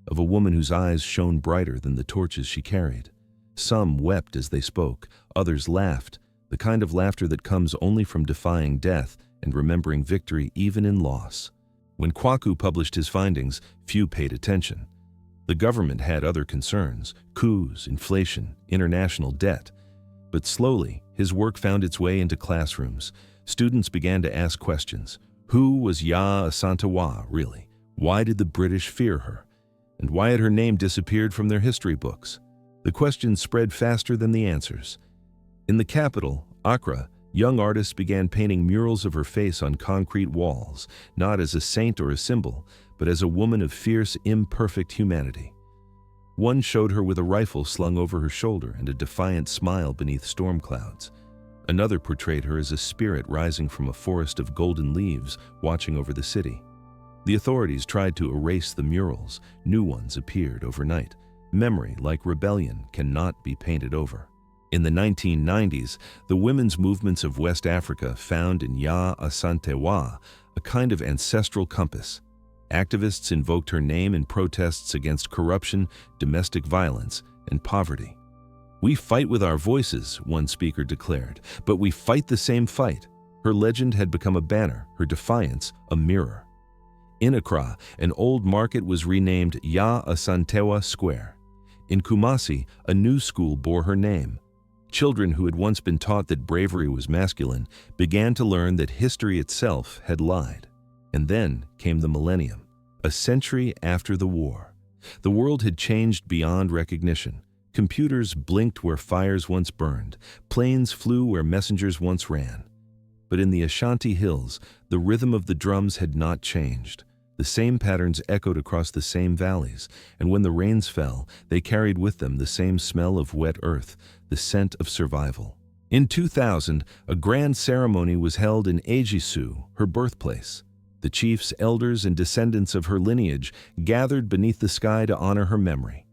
of a woman whose eyes shone brighter than the torches she carried. Some wept as they spoke, others laughed, the kind of laughter that comes only from defying death and remembering victory even in loss. When Kwaku published his findings, few paid attention. The government had other concerns: coups, inflation, international debt. But slowly, his work found its way into classrooms. Students began to ask questions. Who was Yaa Asantewaa, really? Why did the British fear her? And why had her name disappeared from their history books? The questions spread faster than the answers. In the capital, Accra, young artists began painting murals of her face on concrete walls, not as a saint or a symbol, but as a woman of fierce, imperfect humanity. One showed her with a rifle slung over her shoulder and a defiant smile beneath storm clouds. Another portrayed her as a spirit rising from a forest of golden leaves, watching over the city. The authorities tried to erase the murals. New ones appeared overnight. Memory, like rebellion, cannot be painted over. In the 1990s, the women's movements of West Africa found in Yaa Asantewaa a kind of ancestral compass. Activists invoked her name in protests against corruption, domestic violence, and poverty. "We fight with our voices," one speaker declared, "but we fight the same fight." Her legend had become a banner, her defiance a mirror. In Accra, an old market was renamed Yaa Asantewaa Square. In Kumasi, a new school bore her name. Children who had once been taught that bravery was masculine began to learn that history itself had lied. And then came the millennium, a century after the war. The world had changed beyond recognition. Computers blinked where fires once burned. Planes flew where messengers once ran. But in the Ashanti hills, the rhythm of the drums had not changed. The same patterns echoed across the same valleys, and when the rains fell, they carried with them the same smell of wet earth, the scent of survival. In 2000, a grand ceremony was held in Ejisu, her birthplace. The chiefs, elders, and descendants of her lineage gathered beneath the sky to honor her memory.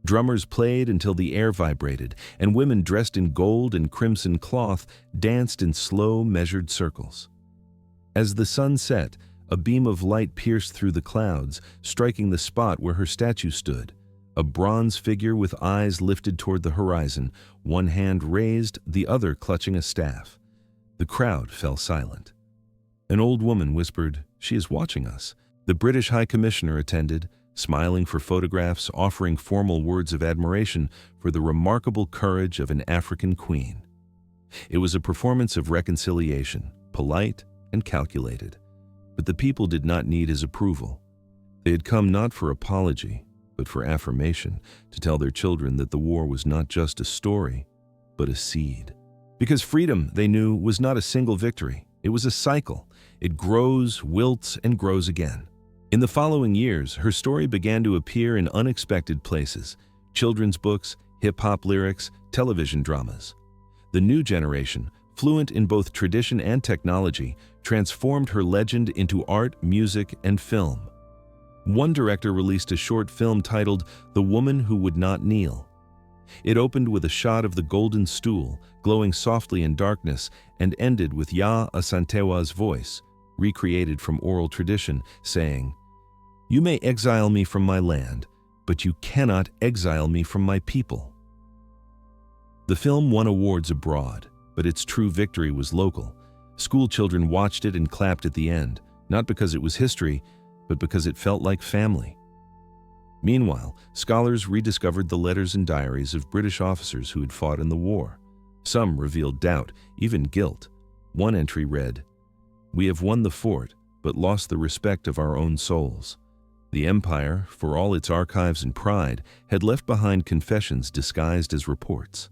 Drummers played until the air vibrated, and women dressed in gold and crimson cloth danced in slow, measured circles. As the sun set, a beam of light pierced through the clouds, striking the spot where her statue stood. A bronze figure with eyes lifted toward the horizon, one hand raised, the other clutching a staff. The crowd fell silent. An old woman whispered, "She is watching us." The British High Commissioner attended, smiling for photographs, offering formal words of admiration for the remarkable courage of an African queen. It was a performance of reconciliation, polite and calculated. But the people did not need his approval. They had come not for apology, but for affirmation, to tell their children that the war was not just a story, but a seed. Because freedom, they knew, was not a single victory. It was a cycle. It grows, wilts, and grows again. In the following years, her story began to appear in unexpected places: children's books, hip-hop lyrics, television dramas. The new generation, fluent in both tradition and technology, transformed her legend into art, music, and film. One director released a short film titled "The Woman Who Would Not Kneel." It opened with a shot of the Golden Stool, glowing softly in darkness, and ended with Yaa Asantewaa's voice, recreated from oral tradition, saying, "You may exile me from my land, but you cannot exile me from my people." The film won awards abroad, but its true victory was local. School children watched it and clapped at the end, not because it was history, but because it felt like family. Meanwhile, scholars rediscovered the letters and diaries of British officers who had fought in the war. Some revealed doubt, even guilt. One entry read, "We have won the fort, but lost the respect of our own souls." The empire, for all its archives and pride, had left behind confessions disguised as reports.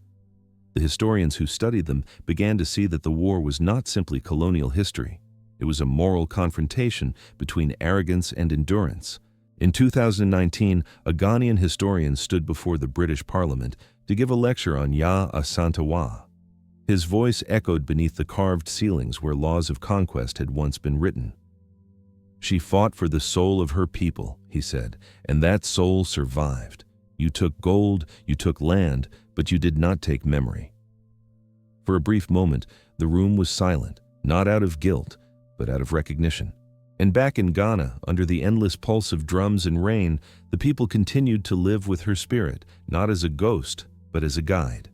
The historians who studied them began to see that the war was not simply colonial history. It was a moral confrontation between arrogance and endurance. In 2019, a Ghanaian historian stood before the British Parliament to give a lecture on Yaa Asantewaa. His voice echoed beneath the carved ceilings where laws of conquest had once been written. "She fought for the soul of her people," he said, "and that soul survived. You took gold, you took land, but you did not take memory." For a brief moment, the room was silent, not out of guilt, but out of recognition. And back in Ghana, under the endless pulse of drums and rain, the people continued to live with her spirit, not as a ghost, but as a guide.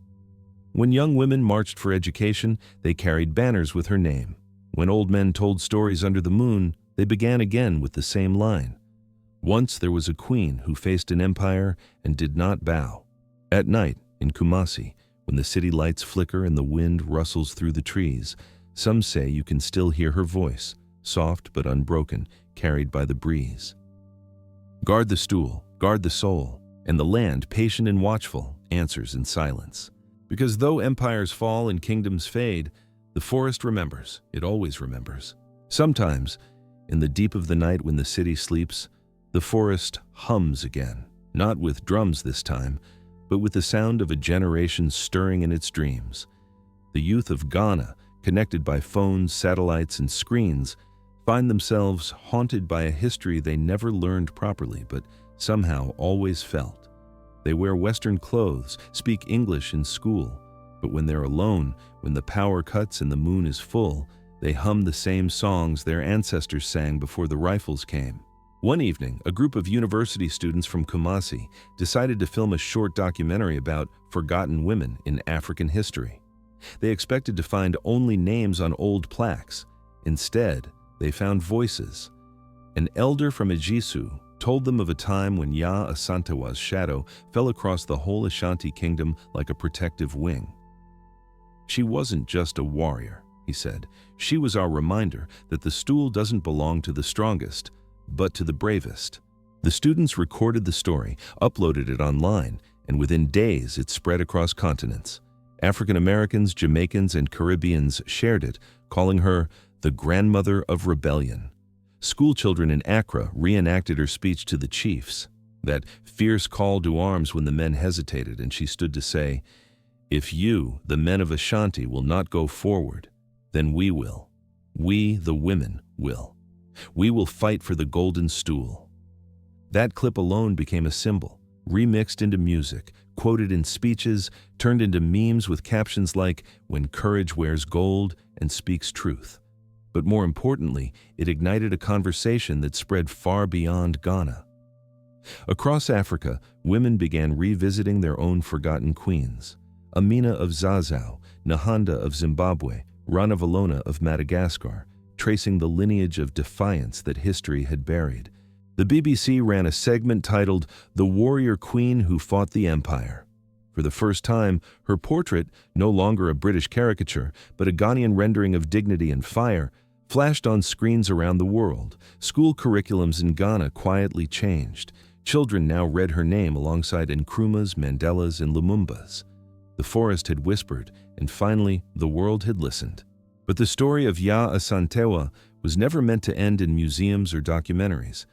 When young women marched for education, they carried banners with her name. When old men told stories under the moon, they began again with the same line. Once there was a queen who faced an empire and did not bow. At night, in Kumasi, when the city lights flicker and the wind rustles through the trees, some say you can still hear her voice, soft but unbroken, carried by the breeze. Guard the stool, guard the soul, and the land, patient and watchful, answers in silence. Because though empires fall and kingdoms fade, the forest remembers, it always remembers. Sometimes, in the deep of the night when the city sleeps, the forest hums again, not with drums this time, but with the sound of a generation stirring in its dreams. The youth of Ghana, connected by phones, satellites, and screens, find themselves haunted by a history they never learned properly, but somehow always felt. They wear Western clothes, speak English in school, but when they're alone, when the power cuts and the moon is full, they hum the same songs their ancestors sang before the rifles came. One evening, a group of university students from Kumasi decided to film a short documentary about forgotten women in African history. They expected to find only names on old plaques. Instead, they found voices. An elder from Ejisu told them of a time when Yaa Asantewa's shadow fell across the whole Ashanti kingdom like a protective wing. She wasn't just a warrior, he said. She was our reminder that the stool doesn't belong to the strongest, but to the bravest. The students recorded the story, uploaded it online, and within days it spread across continents. African Americans, Jamaicans, and Caribbeans shared it, calling her the grandmother of rebellion. Schoolchildren in Accra reenacted her speech to the chiefs, that fierce call to arms when the men hesitated and she stood to say, "If you, the men of Ashanti, will not go forward, then we will. We, the women, will. We will fight for the Golden Stool." That clip alone became a symbol, remixed into music, quoted in speeches, turned into memes with captions like, "When courage wears gold and speaks truth." But more importantly, it ignited a conversation that spread far beyond Ghana. Across Africa, women began revisiting their own forgotten queens. Amina of Zazzau, Nahanda of Zimbabwe, Rana Valona of Madagascar, tracing the lineage of defiance that history had buried. The BBC ran a segment titled "The Warrior Queen Who Fought the Empire." For the first time, her portrait, no longer a British caricature, but a Ghanaian rendering of dignity and fire, flashed on screens around the world. School curriculums in Ghana quietly changed. Children now read her name alongside Nkrumah's, Mandela's, and Lumumba's. The forest had whispered, and finally, the world had listened. But the story of Yaa Asantewaa was never meant to end in museums or documentaries.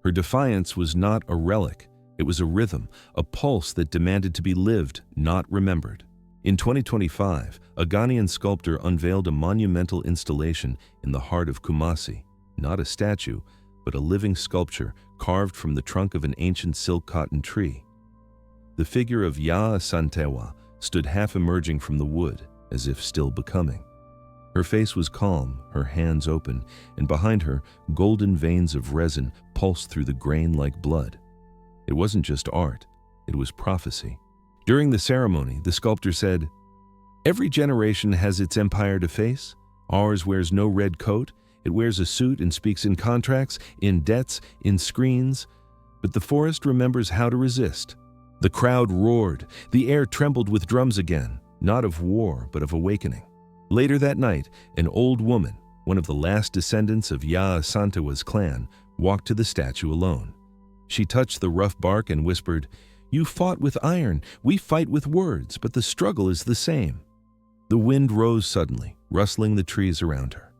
Her defiance was not a relic. It was a rhythm, a pulse that demanded to be lived, not remembered. In 2025, a Ghanaian sculptor unveiled a monumental installation in the heart of Kumasi, not a statue, but a living sculpture carved from the trunk of an ancient silk cotton tree. The figure of Yaa Asantewaa stood half emerging from the wood, as if still becoming. Her face was calm, her hands open, and behind her, golden veins of resin pulsed through the grain like blood. It wasn't just art, it was prophecy. During the ceremony, the sculptor said, "Every generation has its empire to face. Ours wears no red coat. It wears a suit and speaks in contracts, in debts, in screens. But the forest remembers how to resist." The crowd roared. The air trembled with drums again, not of war, but of awakening. Later that night, an old woman, one of the last descendants of Yaa Asantewaa's clan, walked to the statue alone. She touched the rough bark and whispered, "You fought with iron, we fight with words, but the struggle is the same." The wind rose suddenly, rustling the trees around her.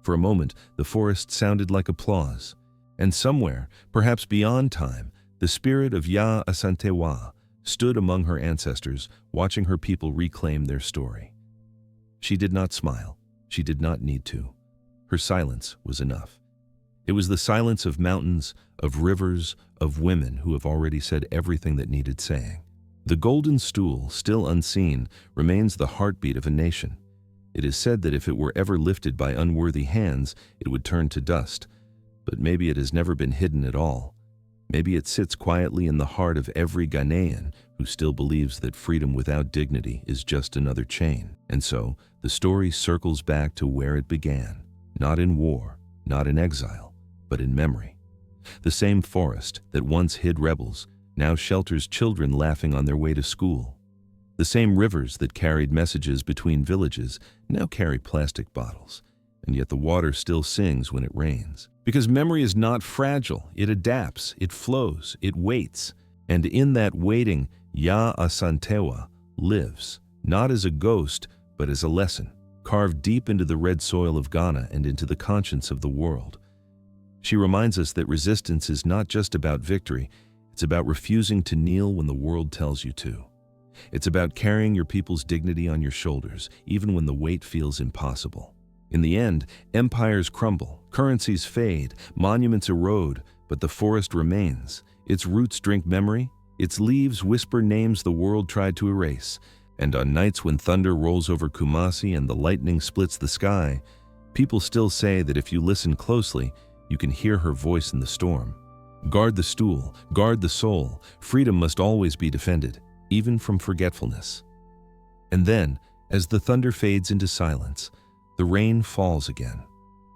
For a moment, the forest sounded like applause. And somewhere, perhaps beyond time, the spirit of Yaa Asantewaa stood among her ancestors, watching her people reclaim their story. She did not smile. She did not need to. Her silence was enough. It was the silence of mountains, of rivers, of women who have already said everything that needed saying. The Golden Stool, still unseen, remains the heartbeat of a nation. It is said that if it were ever lifted by unworthy hands, it would turn to dust. But maybe it has never been hidden at all. Maybe it sits quietly in the heart of every Ghanaian who still believes that freedom without dignity is just another chain. And so, the story circles back to where it began, not in war, not in exile, but in memory. The same forest that once hid rebels now shelters children laughing on their way to school. The same rivers that carried messages between villages now carry plastic bottles, and yet the water still sings when it rains. Because memory is not fragile, it adapts, it flows, it waits. And in that waiting, Yaa Asantewaa lives, not as a ghost, but as a lesson, carved deep into the red soil of Ghana and into the conscience of the world. She reminds us that resistance is not just about victory, it's about refusing to kneel when the world tells you to. It's about carrying your people's dignity on your shoulders, even when the weight feels impossible. In the end, empires crumble, currencies fade, monuments erode, but the forest remains. Its roots drink memory, its leaves whisper names the world tried to erase. And on nights when thunder rolls over Kumasi and the lightning splits the sky, people still say that if you listen closely, you can hear her voice in the storm. Guard the stool, guard the soul. Freedom must always be defended, even from forgetfulness. And then, as the thunder fades into silence, the rain falls again,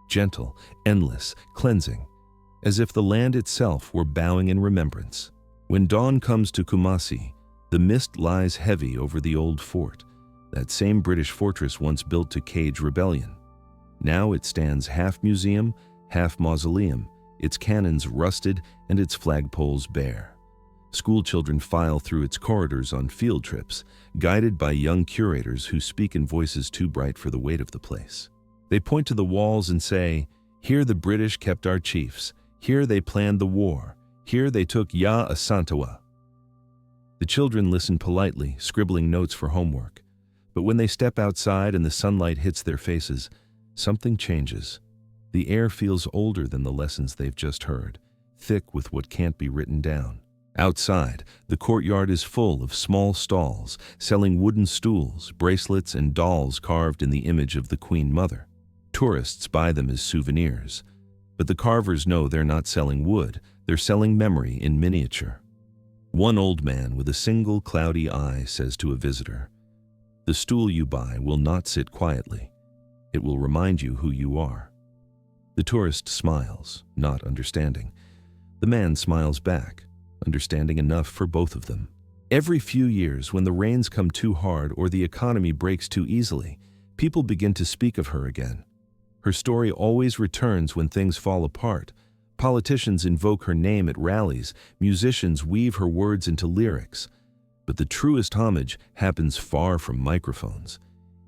gentle, endless, cleansing, as if the land itself were bowing in remembrance. When dawn comes to Kumasi, the mist lies heavy over the old fort, that same British fortress once built to cage rebellion. Now it stands half museum, half mausoleum, its cannons rusted and its flagpoles bare. Schoolchildren file through its corridors on field trips, guided by young curators who speak in voices too bright for the weight of the place. They point to the walls and say, "Here the British kept our chiefs. Here they planned the war. Here they took Yaa Asantewaa." The children listen politely, scribbling notes for homework. But when they step outside and the sunlight hits their faces, something changes. The air feels older than the lessons they've just heard, thick with what can't be written down. Outside, the courtyard is full of small stalls selling wooden stools, bracelets, and dolls carved in the image of the Queen Mother. Tourists buy them as souvenirs. But the carvers know they're not selling wood, they're selling memory in miniature. One old man with a single cloudy eye says to a visitor, "The stool you buy will not sit quietly. It will remind you who you are." The tourist smiles, not understanding. The man smiles back, understanding enough for both of them. Every few years, when the rains come too hard or the economy breaks too easily, people begin to speak of her again. Her story always returns when things fall apart. Politicians invoke her name at rallies, musicians weave her words into lyrics. But the truest homage happens far from microphones.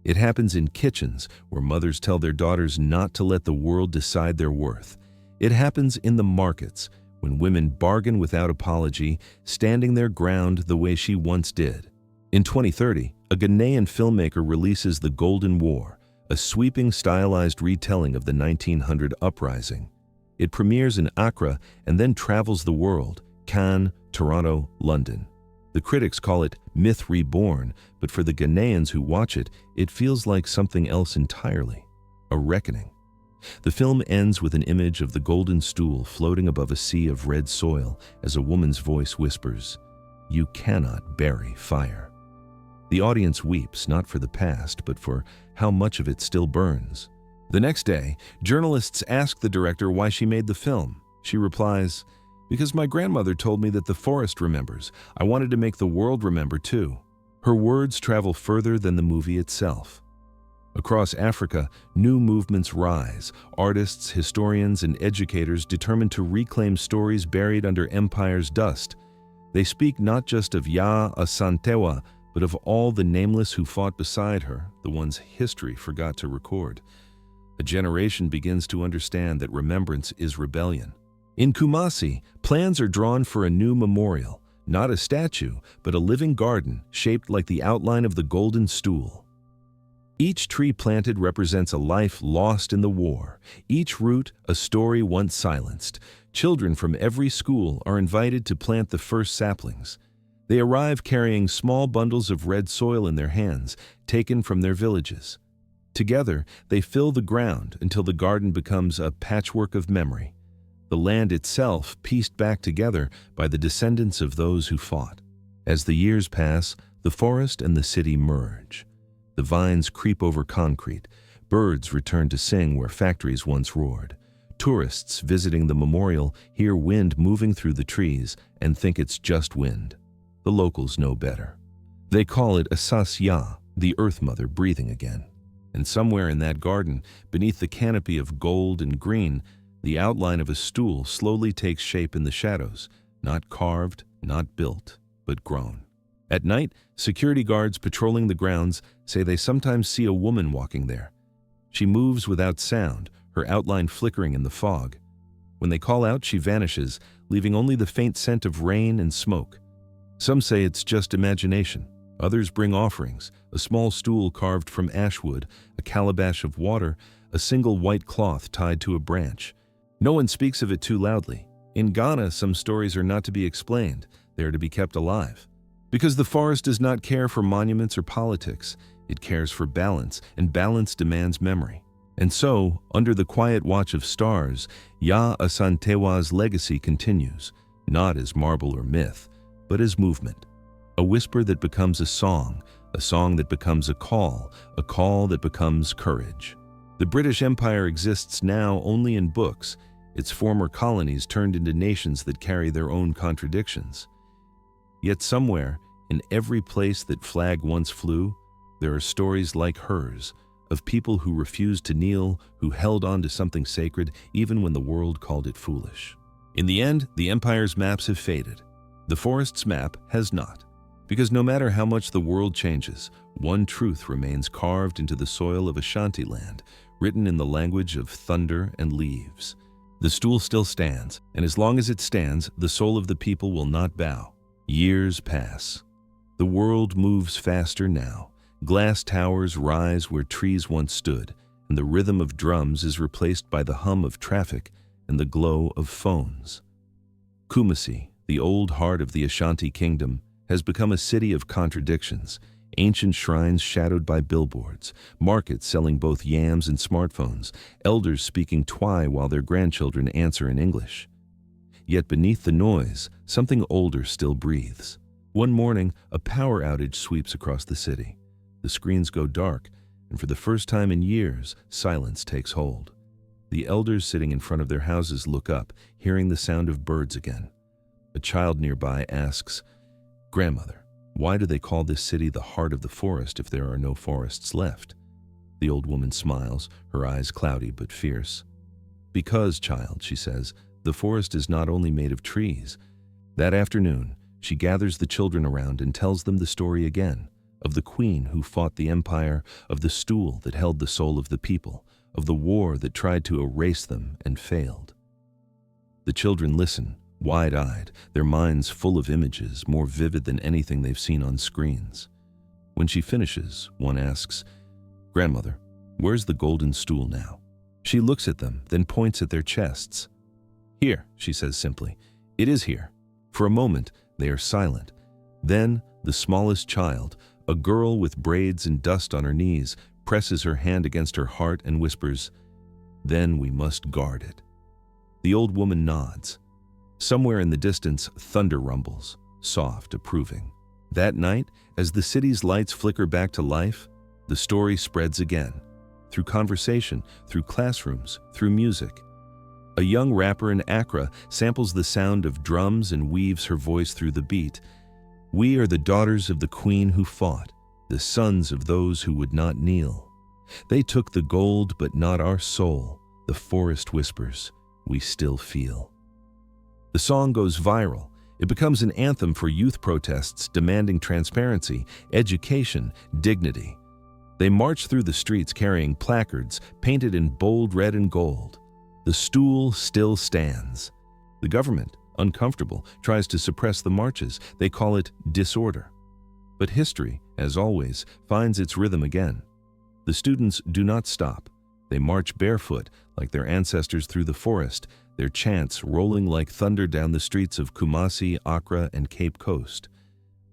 It happens in kitchens, where mothers tell their daughters not to let the world decide their worth. It happens in the markets, when women bargain without apology, standing their ground the way she once did. In 2030, a Ghanaian filmmaker releases The Golden War, a sweeping stylized retelling of the 1900 uprising. It premieres in Accra and then travels the world: Cannes, Toronto, London. The critics call it myth reborn, but for the Ghanaians who watch it, it feels like something else entirely: a reckoning. The film ends with an image of the Golden Stool floating above a sea of red soil as a woman's voice whispers, "You cannot bury fire." The audience weeps not for the past, but for how much of it still burns. The next day, journalists ask the director why she made the film. She replies, "Because my grandmother told me that the forest remembers. I wanted to make the world remember too." Her words travel further than the movie itself. Across Africa, new movements rise, artists, historians, and educators determined to reclaim stories buried under empire's dust. They speak not just of Yaa Asantewaa, but of all the nameless who fought beside her, the ones history forgot to record. A generation begins to understand that remembrance is rebellion. In Kumasi, plans are drawn for a new memorial, not a statue, but a living garden shaped like the outline of the Golden Stool. Each tree planted represents a life lost in the war, each root a story once silenced. Children from every school are invited to plant the first saplings. They arrive carrying small bundles of red soil in their hands, taken from their villages. Together, they fill the ground until the garden becomes a patchwork of memory. the land itself pieced back together by the descendants of those who fought. As the years pass, the forest and the city merge. The vines creep over concrete. Birds return to sing where factories once roared. Tourists visiting the memorial hear wind moving through the trees and think it's just wind. The locals know better. They call it Yaa, the Earth Mother breathing again. And somewhere in that garden, beneath the canopy of gold and green, the outline of a stool slowly takes shape in the shadows, not carved, not built, but grown. At night, security guards patrolling the grounds say they sometimes see a woman walking there. She moves without sound, her outline flickering in the fog. When they call out, she vanishes, leaving only the faint scent of rain and smoke. Some say it's just imagination. Others bring offerings, a small stool carved from ash wood, a calabash of water, a single white cloth tied to a branch. No one speaks of it too loudly. In Ghana, some stories are not to be explained. They are to be kept alive. Because the forest does not care for monuments or politics. It cares for balance, and balance demands memory. And so, under the quiet watch of stars, Yaa Asantewaa's legacy continues, not as marble or myth, but as movement. A whisper that becomes a song that becomes a call that becomes courage. The British Empire exists now only in books, its former colonies turned into nations that carry their own contradictions. Yet somewhere, in every place that flag once flew, there are stories like hers, of people who refused to kneel, who held on to something sacred even when the world called it foolish. In the end, the empire's maps have faded. The forest's map has not. Because no matter how much the world changes, one truth remains carved into the soil of Ashanti land, written in the language of thunder and leaves. The stool still stands, and as long as it stands, the soul of the people will not bow. Years pass. The world moves faster now. Glass towers rise where trees once stood, and the rhythm of drums is replaced by the hum of traffic and the glow of phones. Kumasi, the old heart of the Ashanti kingdom, has become a city of contradictions, ancient shrines shadowed by billboards, markets selling both yams and smartphones, elders speaking Twi while their grandchildren answer in English. Yet beneath the noise, something older still breathes. One morning, a power outage sweeps across the city. The screens go dark, and for the first time in years, silence takes hold. The elders sitting in front of their houses look up, hearing the sound of birds again. A child nearby asks, "Grandmother, why do they call this city the heart of the forest if there are no forests left?" The old woman smiles, her eyes cloudy but fierce. "Because, child," she says, "the forest is not only made of trees." That afternoon, she gathers the children around and tells them the story again, of the queen who fought the empire, of the stool that held the soul of the people, of the war that tried to erase them and failed. The children listen, wide-eyed, their minds full of images more vivid than anything they've seen on screens. When she finishes, one asks, "Grandmother, where's the golden stool now?" She looks at them, then points at their chests. "Here," she says simply. "It is here." For a moment, they are silent. Then, the smallest child, a girl with braids and dust on her knees, presses her hand against her heart and whispers, "Then we must guard it." The old woman nods. Somewhere in the distance, thunder rumbles, soft, approving. That night, as the city's lights flicker back to life, the story spreads again. Through conversation, through classrooms, through music. A young rapper in Accra samples the sound of drums and weaves her voice through the beat. "We are the daughters of the queen who fought, the sons of those who would not kneel. They took the gold but not our soul, the forest whispers, we still feel." The song goes viral. It becomes an anthem for youth protests demanding transparency, education, dignity. They march through the streets carrying placards painted in bold red and gold. The stool still stands. The government, uncomfortable, tries to suppress the marches. They call it disorder. But history, as always, finds its rhythm again. The students do not stop. They march barefoot, like their ancestors through the forest, their chants rolling like thunder down the streets of Kumasi, Accra, and Cape Coast.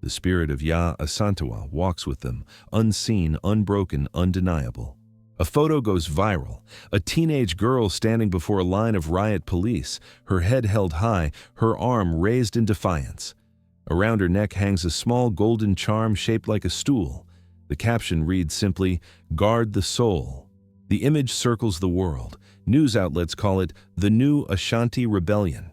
The spirit of Yaa Asantewaa walks with them, unseen, unbroken, undeniable. A photo goes viral, a teenage girl standing before a line of riot police, her head held high, her arm raised in defiance. Around her neck hangs a small golden charm shaped like a stool. The caption reads simply, "Guard the soul." The image circles the world. News outlets call it the new Ashanti rebellion.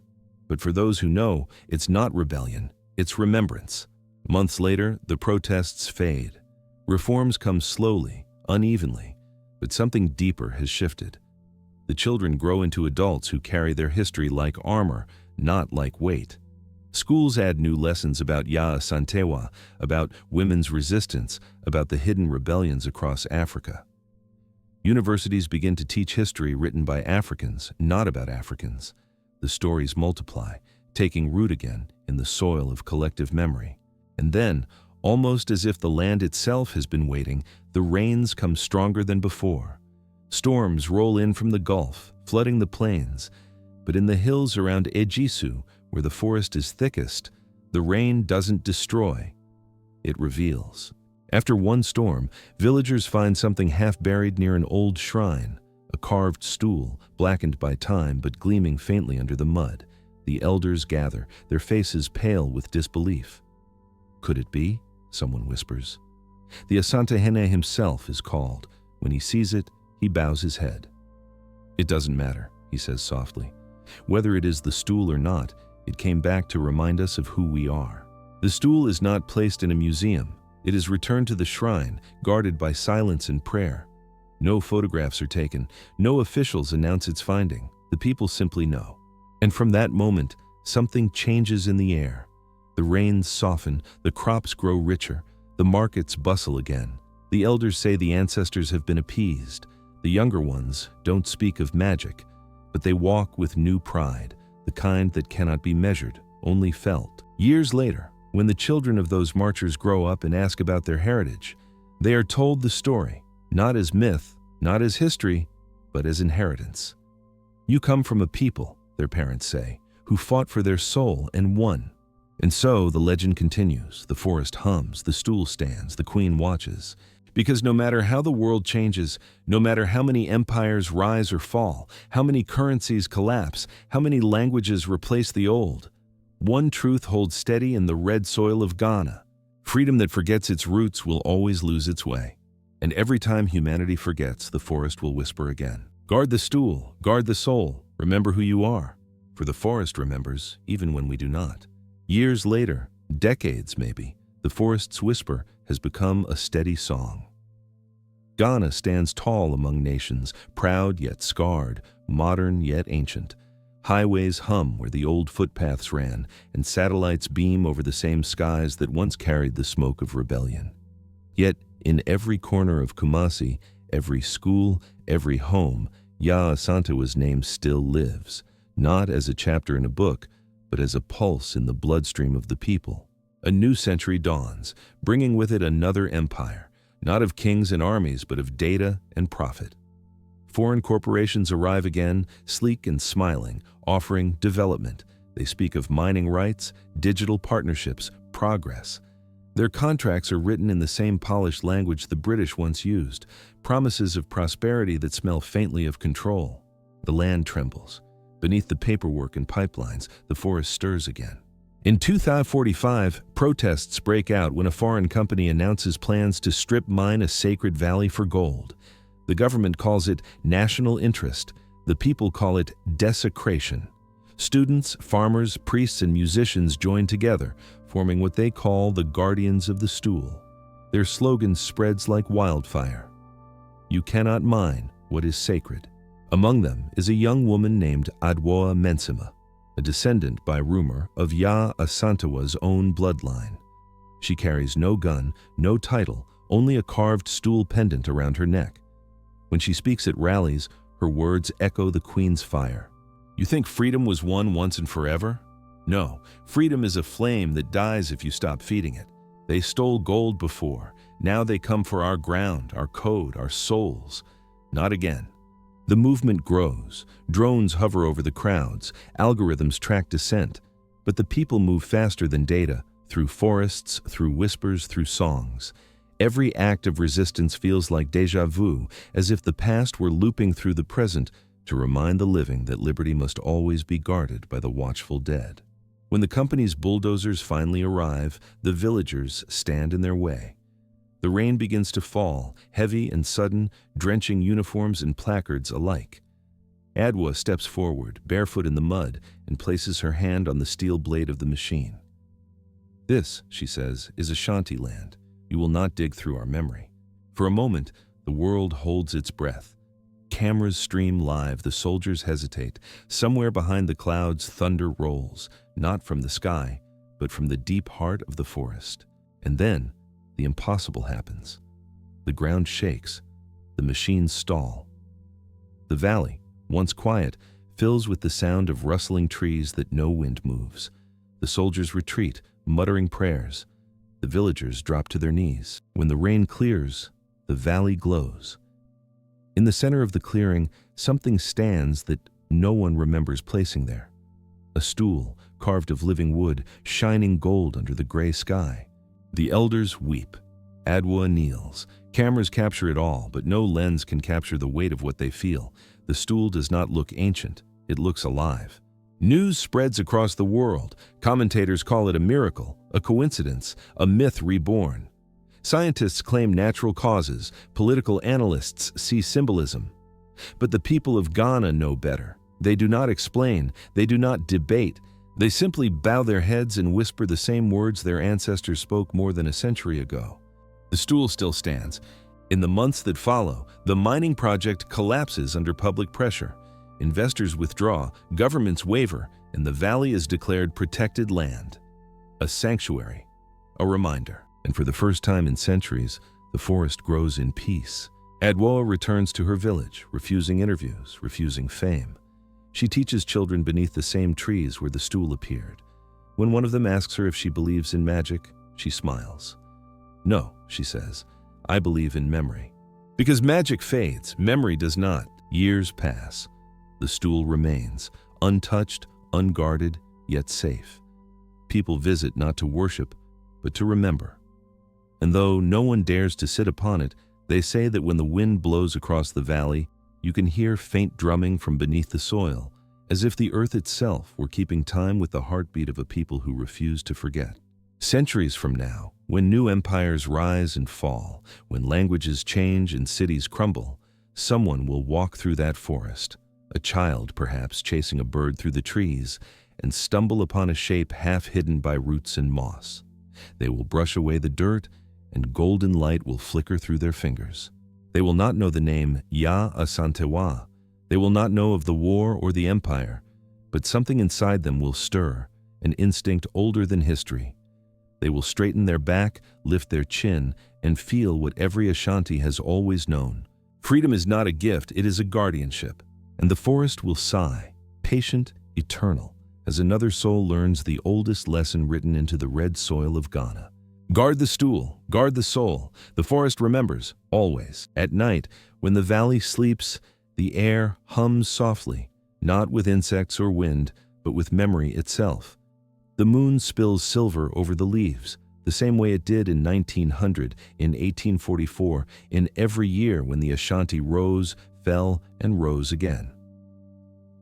But for those who know, it's not rebellion, it's remembrance. Months later, the protests fade. Reforms come slowly, unevenly, but something deeper has shifted. The children grow into adults who carry their history like armor, not like weight. Schools add new lessons about Yaa Asantewaa, about women's resistance, about the hidden rebellions across Africa. Universities begin to teach history written by Africans, not about Africans. The stories multiply, taking root again in the soil of collective memory. And then, almost as if the land itself has been waiting, the rains come stronger than before. Storms roll in from the Gulf, flooding the plains. But in the hills around Ejisu, where the forest is thickest, the rain doesn't destroy, it reveals. After one storm, villagers find something half buried near an old shrine, a carved stool, blackened by time but gleaming faintly under the mud. The elders gather, their faces pale with disbelief. Could it be? Someone whispers. The Asantehene himself is called. When he sees it, he bows his head. "It doesn't matter," he says softly. "Whether it is the stool or not, it came back to remind us of who we are." The stool is not placed in a museum. It is returned to the shrine, guarded by silence and prayer. No photographs are taken. No officials announce its finding. The people simply know. And from that moment, something changes in the air. The rains soften, the crops grow richer, the markets bustle again. The elders say the ancestors have been appeased. The younger ones don't speak of magic, but they walk with new pride, the kind that cannot be measured, only felt. Years later, when the children of those marchers grow up and ask about their heritage, they are told the story, not as myth, not as history, but as inheritance. "You come from a people," their parents say, "who fought for their soul and won." And so the legend continues. The forest hums, the stool stands, the queen watches. Because no matter how the world changes, no matter how many empires rise or fall, how many currencies collapse, how many languages replace the old, one truth holds steady in the red soil of Ghana. Freedom that forgets its roots will always lose its way. And every time humanity forgets, the forest will whisper again. Guard the stool, guard the soul, remember who you are. For the forest remembers, even when we do not. Years later, decades maybe, the forest's whisper has become a steady song. Ghana stands tall among nations, proud yet scarred, modern yet ancient. Highways hum where the old footpaths ran, and satellites beam over the same skies that once carried the smoke of rebellion. Yet, in every corner of Kumasi, every school, every home, Yaa Asantewa's name still lives, not as a chapter in a book, but as a pulse in the bloodstream of the people. A new century dawns, bringing with it another empire, not of kings and armies, but of data and profit. Foreign corporations arrive again, sleek and smiling, offering development. They speak of mining rights, digital partnerships, progress. Their contracts are written in the same polished language the British once used, promises of prosperity that smell faintly of control. The land trembles. Beneath the paperwork and pipelines, the forest stirs again. In 2045, protests break out when a foreign company announces plans to strip mine a sacred valley for gold. The government calls it national interest. The people call it desecration. Students, farmers, priests, and musicians join together, forming what they call the Guardians of the Stool. Their slogan spreads like wildfire. You cannot mine what is sacred. Among them is a young woman named Adwoa Mensima, a descendant by rumor of Yaa Asantewa's own bloodline. She carries no gun, no title, only a carved stool pendant around her neck. When she speaks at rallies, her words echo the Queen's fire. You think freedom was won once and forever? No, freedom is a flame that dies if you stop feeding it. They stole gold before. Now they come for our ground, our code, our souls. Not again. The movement grows. Drones hover over the crowds. Algorithms track dissent. But the people move faster than data, through forests, through whispers, through songs. Every act of resistance feels like déjà vu, as if the past were looping through the present to remind the living that liberty must always be guarded by the watchful dead. When the company's bulldozers finally arrive, the villagers stand in their way. The rain begins to fall, heavy and sudden, drenching uniforms and placards alike. Adwa steps forward, barefoot in the mud, and places her hand on the steel blade of the machine. "This," she says, "is Ashanti land. You will not dig through our memory." For a moment, the world holds its breath. Cameras stream live, the soldiers hesitate. Somewhere behind the clouds, thunder rolls, not from the sky, but from the deep heart of the forest. And then, the impossible happens. The ground shakes. The machines stall. The valley, once quiet, fills with the sound of rustling trees that no wind moves. The soldiers retreat, muttering prayers. The villagers drop to their knees. When the rain clears, the valley glows. In the center of the clearing, something stands that no one remembers placing there. A stool, carved of living wood, shining gold under the gray sky. The elders weep. Adwa kneels. Cameras capture it all, but no lens can capture the weight of what they feel. The stool does not look ancient. It looks alive. News spreads across the world. Commentators call it a miracle, a coincidence, a myth reborn. Scientists claim natural causes. Political analysts see symbolism. But the people of Ghana know better. They do not explain. They do not debate. They simply bow their heads and whisper the same words their ancestors spoke more than a century ago. The stool still stands. In the months that follow, the mining project collapses under public pressure. Investors withdraw, governments waver, and the valley is declared protected land. A sanctuary, a reminder. And for the first time in centuries, the forest grows in peace. Adwa returns to her village, refusing interviews, refusing fame. She teaches children beneath the same trees where the stool appeared. When one of them asks her if she believes in magic, she smiles. "No," she says, "I believe in memory." Because magic fades, memory does not. Years pass. The stool remains, untouched, unguarded, yet safe. People visit not to worship, but to remember. And though no one dares to sit upon it, they say that when the wind blows across the valley, you can hear faint drumming from beneath the soil, as if the earth itself were keeping time with the heartbeat of a people who refuse to forget. Centuries from now, when new empires rise and fall, when languages change and cities crumble, someone will walk through that forest, a child perhaps chasing a bird through the trees, and stumble upon a shape half hidden by roots and moss. They will brush away the dirt, and golden light will flicker through their fingers. They will not know the name Yaa Asantewaa. They will not know of the war or the empire, but something inside them will stir, an instinct older than history. They will straighten their back, lift their chin, and feel what every Ashanti has always known. Freedom is not a gift, it is a guardianship. And the forest will sigh, patient, eternal, as another soul learns the oldest lesson written into the red soil of Ghana. Guard the stool, guard the soul. The forest remembers, always. At night, when the valley sleeps, the air hums softly, not with insects or wind, but with memory itself. The moon spills silver over the leaves, the same way it did in 1900, in 1844, in every year when the Ashanti rose, fell, and rose again.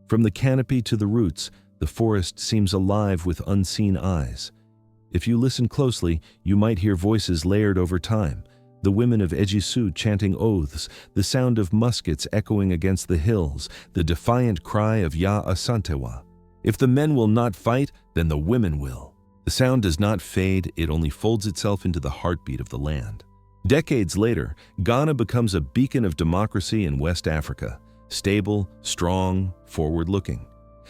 From the canopy to the roots, the forest seems alive with unseen eyes. If you listen closely, you might hear voices layered over time, the women of Ejisu chanting oaths, the sound of muskets echoing against the hills, the defiant cry of Yaa Asantewaa. If the men will not fight, then the women will. The sound does not fade, it only folds itself into the heartbeat of the land. Decades later, Ghana becomes a beacon of democracy in West Africa, stable, strong, forward-looking.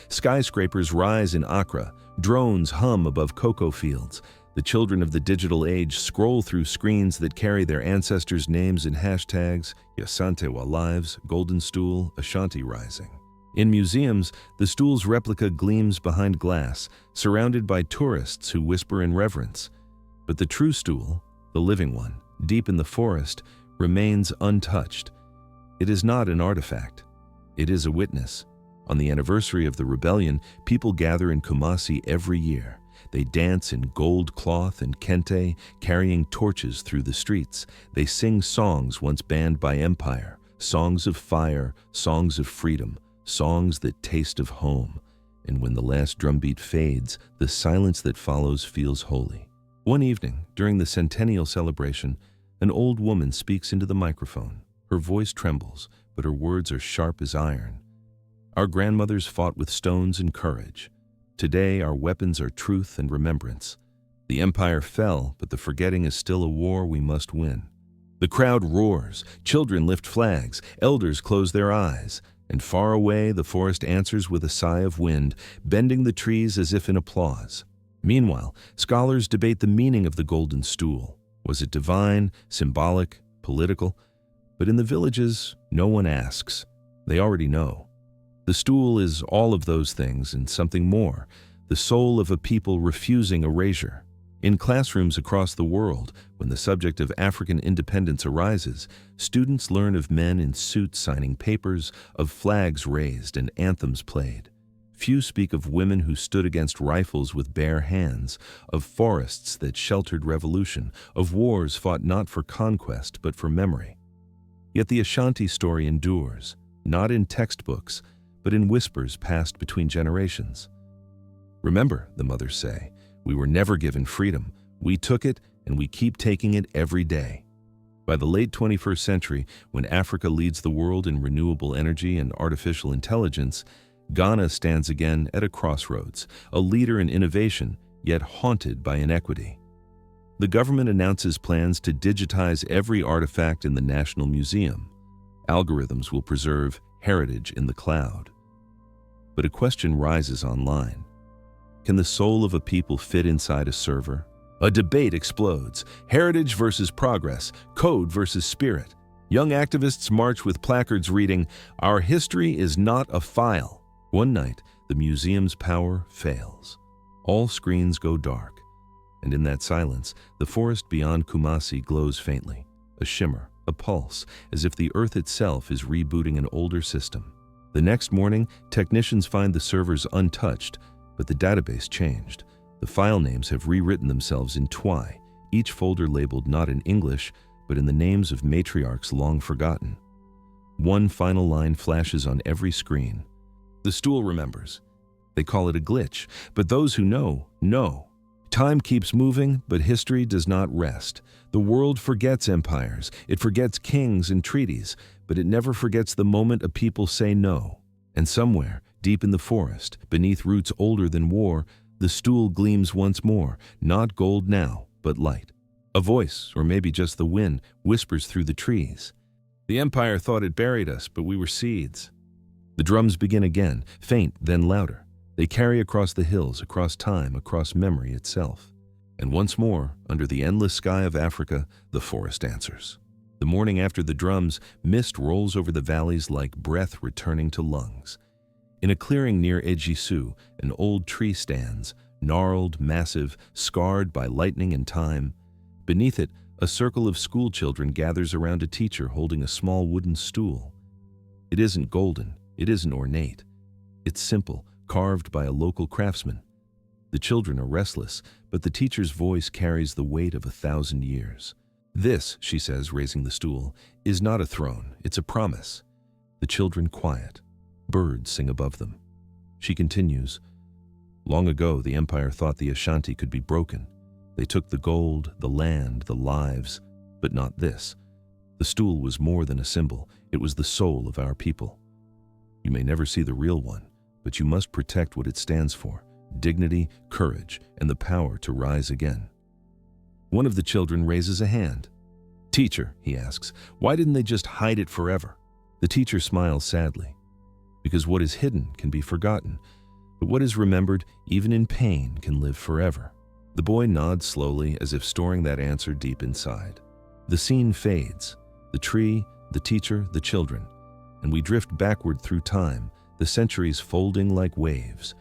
Skyscrapers rise in Accra, drones hum above cocoa fields. The children of the digital age scroll through screens that carry their ancestors' names in hashtags, Yaa Asantewaa Lives, Golden Stool, Ashanti Rising. In museums, the stool's replica gleams behind glass, surrounded by tourists who whisper in reverence. But the true stool, the living one, deep in the forest, remains untouched. It is not an artifact. It is a witness. On the anniversary of the rebellion, people gather in Kumasi every year. They dance in gold cloth and kente, carrying torches through the streets. They sing songs once banned by empire, songs of fire, songs of freedom, songs that taste of home. And when the last drumbeat fades, the silence that follows feels holy. One evening, during the centennial celebration, an old woman speaks into the microphone. Her voice trembles, but her words are sharp as iron. Our grandmothers fought with stones and courage. Today, our weapons are truth and remembrance. The empire fell, but the forgetting is still a war we must win. The crowd roars, children lift flags, elders close their eyes, and far away the forest answers with a sigh of wind, bending the trees as if in applause. Meanwhile, scholars debate the meaning of the Golden Stool. Was it divine, symbolic, political? But in the villages, no one asks. They already know. The stool is all of those things and something more, the soul of a people refusing erasure. In classrooms across the world, when the subject of African independence arises, students learn of men in suits signing papers, of flags raised and anthems played. Few speak of women who stood against rifles with bare hands, of forests that sheltered revolution, of wars fought not for conquest but for memory. Yet the Ashanti story endures, not in textbooks, but in whispers passed between generations. Remember, the mothers say, we were never given freedom. We took it, and we keep taking it every day. By the late 21st century, when Africa leads the world in renewable energy and artificial intelligence, Ghana stands again at a crossroads, a leader in innovation, yet haunted by inequity. The government announces plans to digitize every artifact in the National Museum. Algorithms will preserve heritage in the cloud. But a question rises online. Can the soul of a people fit inside a server? A debate explodes. Heritage versus progress, code versus spirit. Young activists march with placards reading, "Our history is not a file." One night, the museum's power fails. All screens go dark. And in that silence, the forest beyond Kumasi glows faintly, a shimmer, a pulse, as if the earth itself is rebooting an older system. The next morning, technicians find the servers untouched, but the database changed. The file names have rewritten themselves in Twi, each folder labeled not in English, but in the names of matriarchs long forgotten. One final line flashes on every screen. The stool remembers. They call it a glitch, but those who know, know. Time keeps moving, but history does not rest. The world forgets empires, it forgets kings and treaties, but it never forgets the moment a people say no. And somewhere, deep in the forest, beneath roots older than war, the stool gleams once more, not gold now, but light. A voice, or maybe just the wind, whispers through the trees. The empire thought it buried us, but we were seeds. The drums begin again, faint, then louder. They carry across the hills, across time, across memory itself. And once more, under the endless sky of Africa, the forest answers. The morning after the drums, mist rolls over the valleys like breath returning to lungs. In a clearing near Ejisu, an old tree stands, gnarled, massive, scarred by lightning and time. Beneath it, a circle of schoolchildren gathers around a teacher holding a small wooden stool. It isn't golden, it isn't ornate. It's simple, carved by a local craftsman. The children are restless, but the teacher's voice carries the weight of 1,000 years. "This," she says, raising the stool, "is not a throne, it's a promise." The children quiet. Birds sing above them. She continues, "Long ago, the empire thought the Ashanti could be broken. They took the gold, the land, the lives, but not this. The stool was more than a symbol, it was the soul of our people. You may never see the real one, but you must protect what it stands for: dignity, courage, and the power to rise again." One of the children raises a hand. "Teacher," he asks, "why didn't they just hide it forever?" The teacher smiles sadly. "Because what is hidden can be forgotten, but what is remembered, even in pain, can live forever." The boy nods slowly, as if storing that answer deep inside. The scene fades. The tree, the teacher, the children. And we drift backward through time, the centuries folding like waves.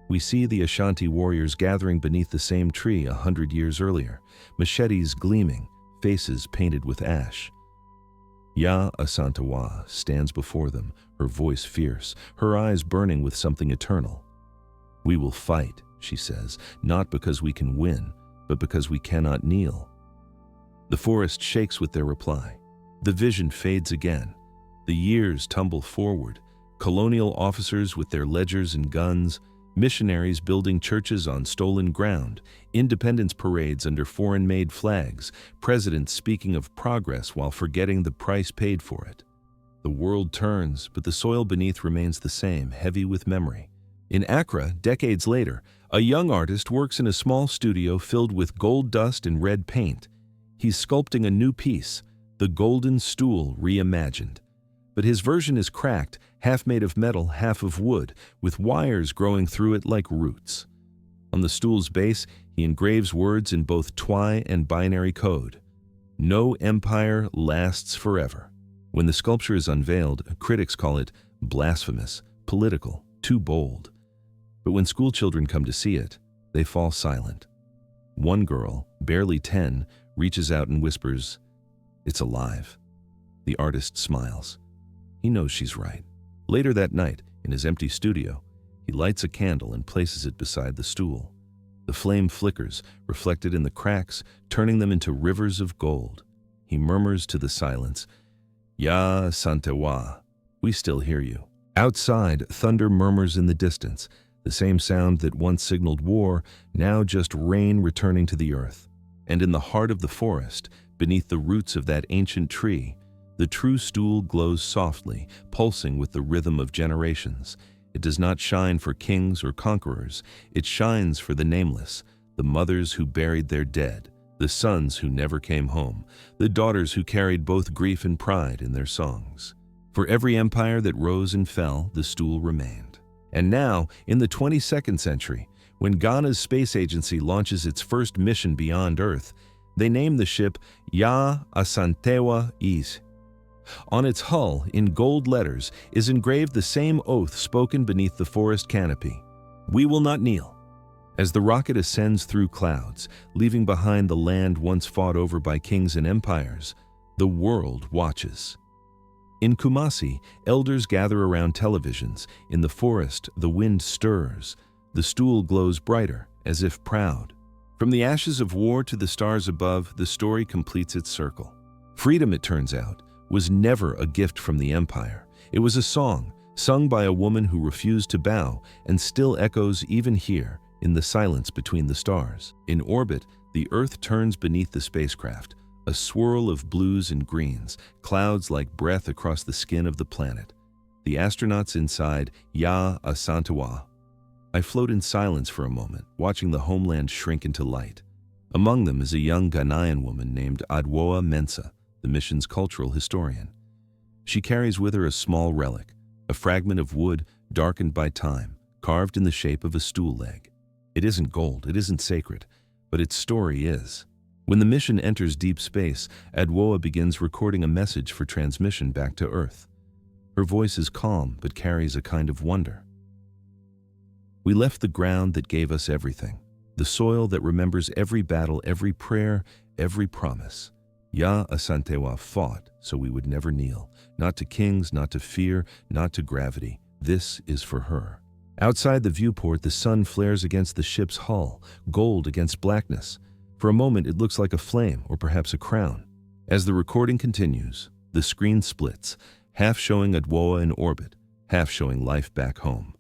We see the Ashanti warriors gathering beneath the same tree 100 years earlier, machetes gleaming, faces painted with ash. Yaa Asantewaa stands before them, her voice fierce, her eyes burning with something eternal. "We will fight," she says, not because we can win, but because we cannot kneel. The forest shakes with their reply. The vision fades again. The years tumble forward. Colonial officers with their ledgers and guns, missionaries building churches on stolen ground, independence parades under foreign-made flags, presidents speaking of progress while forgetting the price paid for it. The world turns, but the soil beneath remains the same, heavy with memory. In Accra, decades later, a young artist works in a small studio filled with gold dust and red paint. He's sculpting a new piece, the Golden Stool reimagined. But his version is cracked, half made of metal, half of wood, with wires growing through it like roots. On the stool's base, he engraves words in both Twi and binary code. No empire lasts forever. When the sculpture is unveiled, critics call it blasphemous, political, too bold. But when schoolchildren come to see it, they fall silent. One girl, barely 10, reaches out and whispers, "It's alive." The artist smiles. He knows she's right. Later that night, in his empty studio, he lights a candle and places it beside the stool. The flame flickers, reflected in the cracks, turning them into rivers of gold. He murmurs to the silence, "Yaa Asantewaa, we still hear you." Outside, thunder murmurs in the distance, the same sound that once signaled war, now just rain returning to the earth. And in the heart of the forest, beneath the roots of that ancient tree, the true stool glows softly, pulsing with the rhythm of generations. It does not shine for kings or conquerors. It shines for the nameless, the mothers who buried their dead, the sons who never came home, the daughters who carried both grief and pride in their songs. For every empire that rose and fell, the stool remained. And now, in the 22nd century, when Ghana's space agency launches its first mission beyond Earth, they name the ship Yaa Asantewaa East. On its hull, in gold letters, is engraved the same oath spoken beneath the forest canopy. "We will not kneel." As the rocket ascends through clouds, leaving behind the land once fought over by kings and empires, the world watches. In Kumasi, elders gather around televisions. In the forest, the wind stirs. The stool glows brighter, as if proud. From the ashes of war to the stars above, the story completes its circle. Freedom, it turns out, was never a gift from the empire. It was a song, sung by a woman who refused to bow, and still echoes even here, in the silence between the stars. In orbit, the Earth turns beneath the spacecraft, a swirl of blues and greens, clouds like breath across the skin of the planet. The astronauts inside, Yaa Asantewaa. I float in silence for a moment, watching the homeland shrink into light. Among them is a young Ghanaian woman named Adwoa Mensah, the mission's cultural historian. She carries with her a small relic, a fragment of wood darkened by time, carved in the shape of a stool leg. It isn't gold, it isn't sacred, but its story is. When the mission enters deep space, Adwoa begins recording a message for transmission back to Earth. Her voice is calm, but carries a kind of wonder. "We left the ground that gave us everything, the soil that remembers every battle, every prayer, every promise. Yaa Asantewaa fought so we would never kneel, not to kings, not to fear, not to gravity. This is for her." Outside the viewport, the sun flares against the ship's hull, gold against blackness. For a moment, it looks like a flame, or perhaps a crown. As the recording continues, the screen splits, half showing Adwoa in orbit, half showing life back home.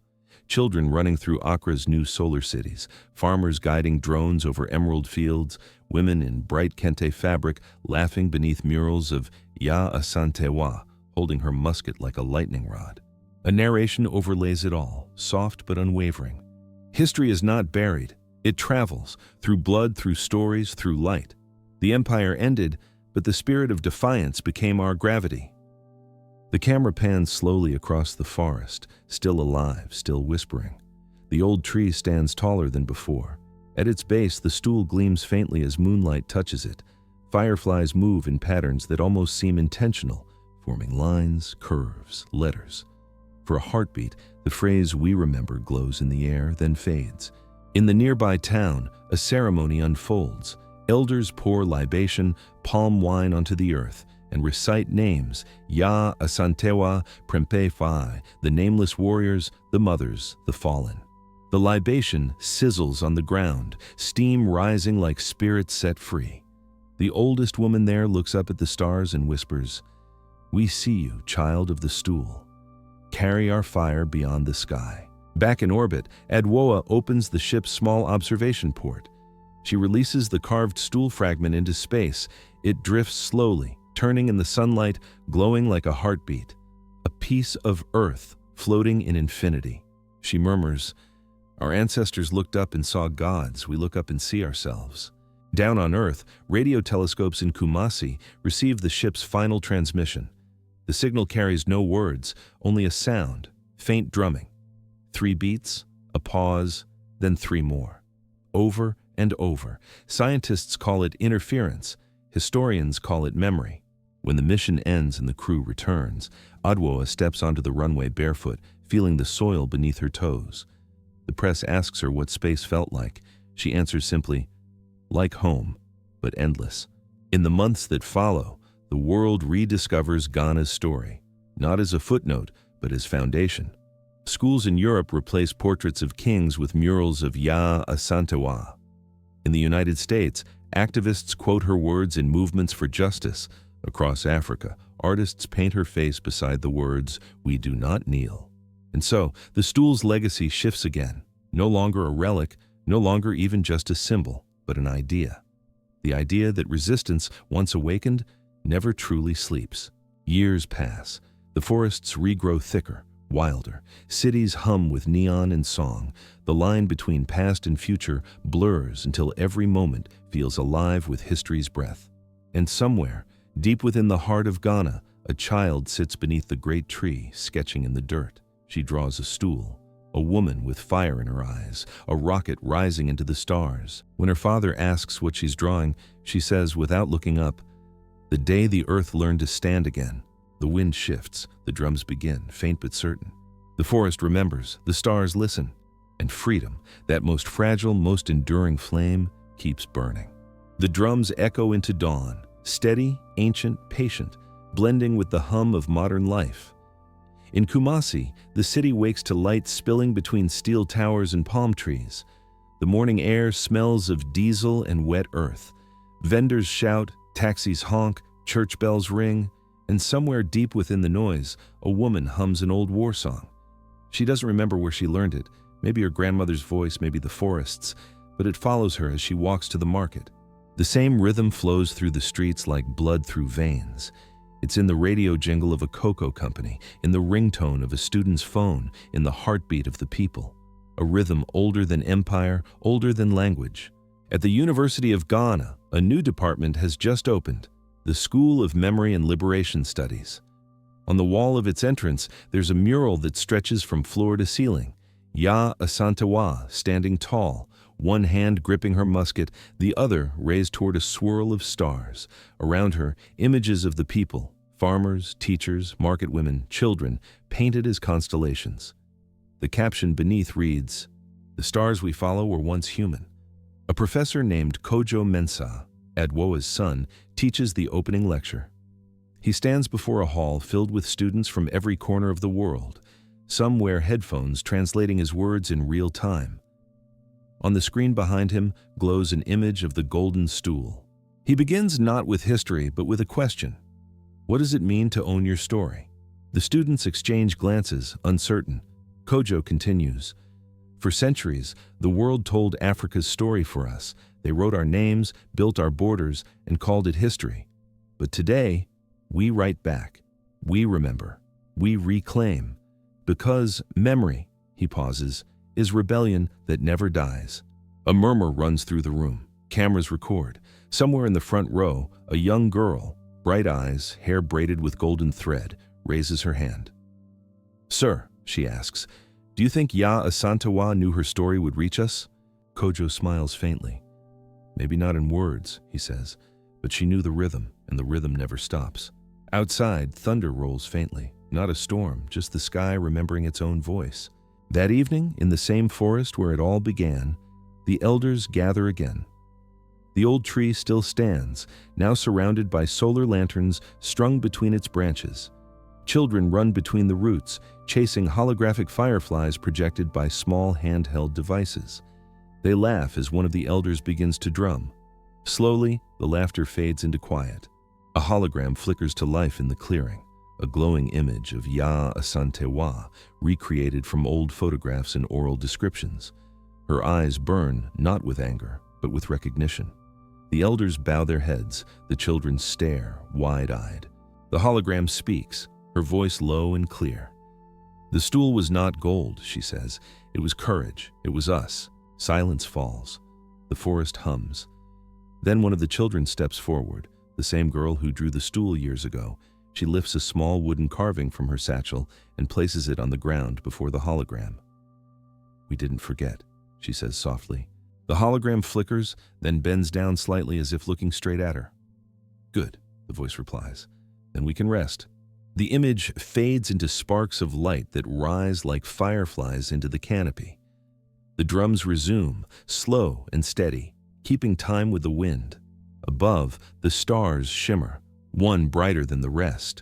Children running through Accra's new solar cities, farmers guiding drones over emerald fields, women in bright kente fabric laughing beneath murals of Yaa Asantewaa, holding her musket like a lightning rod. A narration overlays it all, soft but unwavering. History is not buried. It travels, through blood, through stories, through light. The empire ended, but the spirit of defiance became our gravity. The camera pans slowly across the forest, still alive, still whispering. The old tree stands taller than before. At its base, the stool gleams faintly as moonlight touches it. Fireflies move in patterns that almost seem intentional, forming lines, curves, letters. For a heartbeat, the phrase "we remember" glows in the air, then fades. In the nearby town, a ceremony unfolds. Elders pour libation, palm wine onto the earth, and recite names: Yaa Asantewaa, Prempe Fai, the nameless warriors, the mothers, the fallen. The libation sizzles on the ground, steam rising like spirits set free. The oldest woman there looks up at the stars and whispers, "We see you, child of the stool. Carry our fire beyond the sky." Back in orbit, Asantewaa opens the ship's small observation port. She releases the carved stool fragment into space. It drifts slowly, turning in the sunlight, glowing like a heartbeat. A piece of earth floating in infinity. She murmurs, "Our ancestors looked up and saw gods. We look up and see ourselves." Down on Earth, radio telescopes in Kumasi receive the ship's final transmission. The signal carries no words, only a sound, faint drumming. 3 beats, a pause, then 3 more. Over and over. Scientists call it interference. Historians call it memory. When the mission ends and the crew returns, Asantewaa steps onto the runway barefoot, feeling the soil beneath her toes. The press asks her what space felt like. She answers simply, "Like home, but endless." In the months that follow, the world rediscovers Ghana's story, not as a footnote, but as foundation. Schools in Europe replace portraits of kings with murals of Yaa Asantewaa. In the United States, activists quote her words in movements for justice. Across Africa, artists paint her face beside the words, "We do not kneel." And so, the stool's legacy shifts again. No longer a relic, no longer even just a symbol, but an idea. The idea that resistance, once awakened, never truly sleeps. Years pass. The forests regrow thicker, wilder. Cities hum with neon and song. The line between past and future blurs until every moment feels alive with history's breath. And somewhere, deep within the heart of Ghana, a child sits beneath the great tree, sketching in the dirt. She draws a stool, a woman with fire in her eyes, a rocket rising into the stars. When her father asks what she's drawing, she says without looking up, "The day the earth learned to stand again." The wind shifts, the drums begin, faint but certain. The forest remembers, the stars listen, and freedom, that most fragile, most enduring flame, keeps burning. The drums echo into dawn, steady, ancient, patient, blending with the hum of modern life. In Kumasi, the city wakes to light spilling between steel towers and palm trees. The morning air smells of diesel and wet earth. Vendors shout, taxis honk, church bells ring, and somewhere deep within the noise, a woman hums an old war song. She doesn't remember where she learned it, maybe her grandmother's voice, maybe the forest's, but it follows her as she walks to the market. The same rhythm flows through the streets like blood through veins. It's in the radio jingle of a cocoa company, in the ringtone of a student's phone, in the heartbeat of the people. A rhythm older than empire, older than language. At the University of Ghana, a new department has just opened, the School of Memory and Liberation Studies. On the wall of its entrance, there's a mural that stretches from floor to ceiling. Yaa Asantewaa standing tall, one hand gripping her musket, the other raised toward a swirl of stars. Around her, images of the people, farmers, teachers, market women, children, painted as constellations. The caption beneath reads, "The stars we follow were once human." A professor named Kojo Mensah, Asantewaa's son, teaches the opening lecture. He stands before a hall filled with students from every corner of the world. Some wear headphones translating his words in real time. On the screen behind him glows an image of the Golden Stool. He begins not with history, but with a question. What does it mean to own your story? The students exchange glances, uncertain. Kojo continues, "For centuries, the world told Africa's story for us. They wrote our names, built our borders, and called it history. But today, we write back. We remember. We reclaim. Because memory," he pauses, "is rebellion that never dies." A murmur runs through the room. Cameras record. Somewhere in the front row, a young girl, bright eyes, hair braided with golden thread, raises her hand. "Sir," she asks, "do you think Yaa Asantewaa knew her story would reach us?" Kojo smiles faintly. "Maybe not in words," he says, "but she knew the rhythm, and the rhythm never stops." Outside, thunder rolls faintly. Not a storm, just the sky remembering its own voice. That evening, in the same forest where it all began, the elders gather again. The old tree still stands, now surrounded by solar lanterns strung between its branches. Children run between the roots, chasing holographic fireflies projected by small handheld devices. They laugh as one of the elders begins to drum. Slowly, the laughter fades into quiet. A hologram flickers to life in the clearing, a glowing image of Yaa Asantewaa, recreated from old photographs and oral descriptions. Her eyes burn not with anger, but with recognition. The elders bow their heads, the children stare, wide-eyed. The hologram speaks, her voice low and clear. "The stool was not gold," she says. "It was courage. It was us." Silence falls. The forest hums. Then one of the children steps forward, the same girl who drew the stool years ago. She lifts a small wooden carving from her satchel and places it on the ground before the hologram. "We didn't forget," she says softly. The hologram flickers, then bends down slightly as if looking straight at her. "Good," the voice replies. "Then we can rest." The image fades into sparks of light that rise like fireflies into the canopy. The drums resume, slow and steady, keeping time with the wind. Above, the stars shimmer, one brighter than the rest.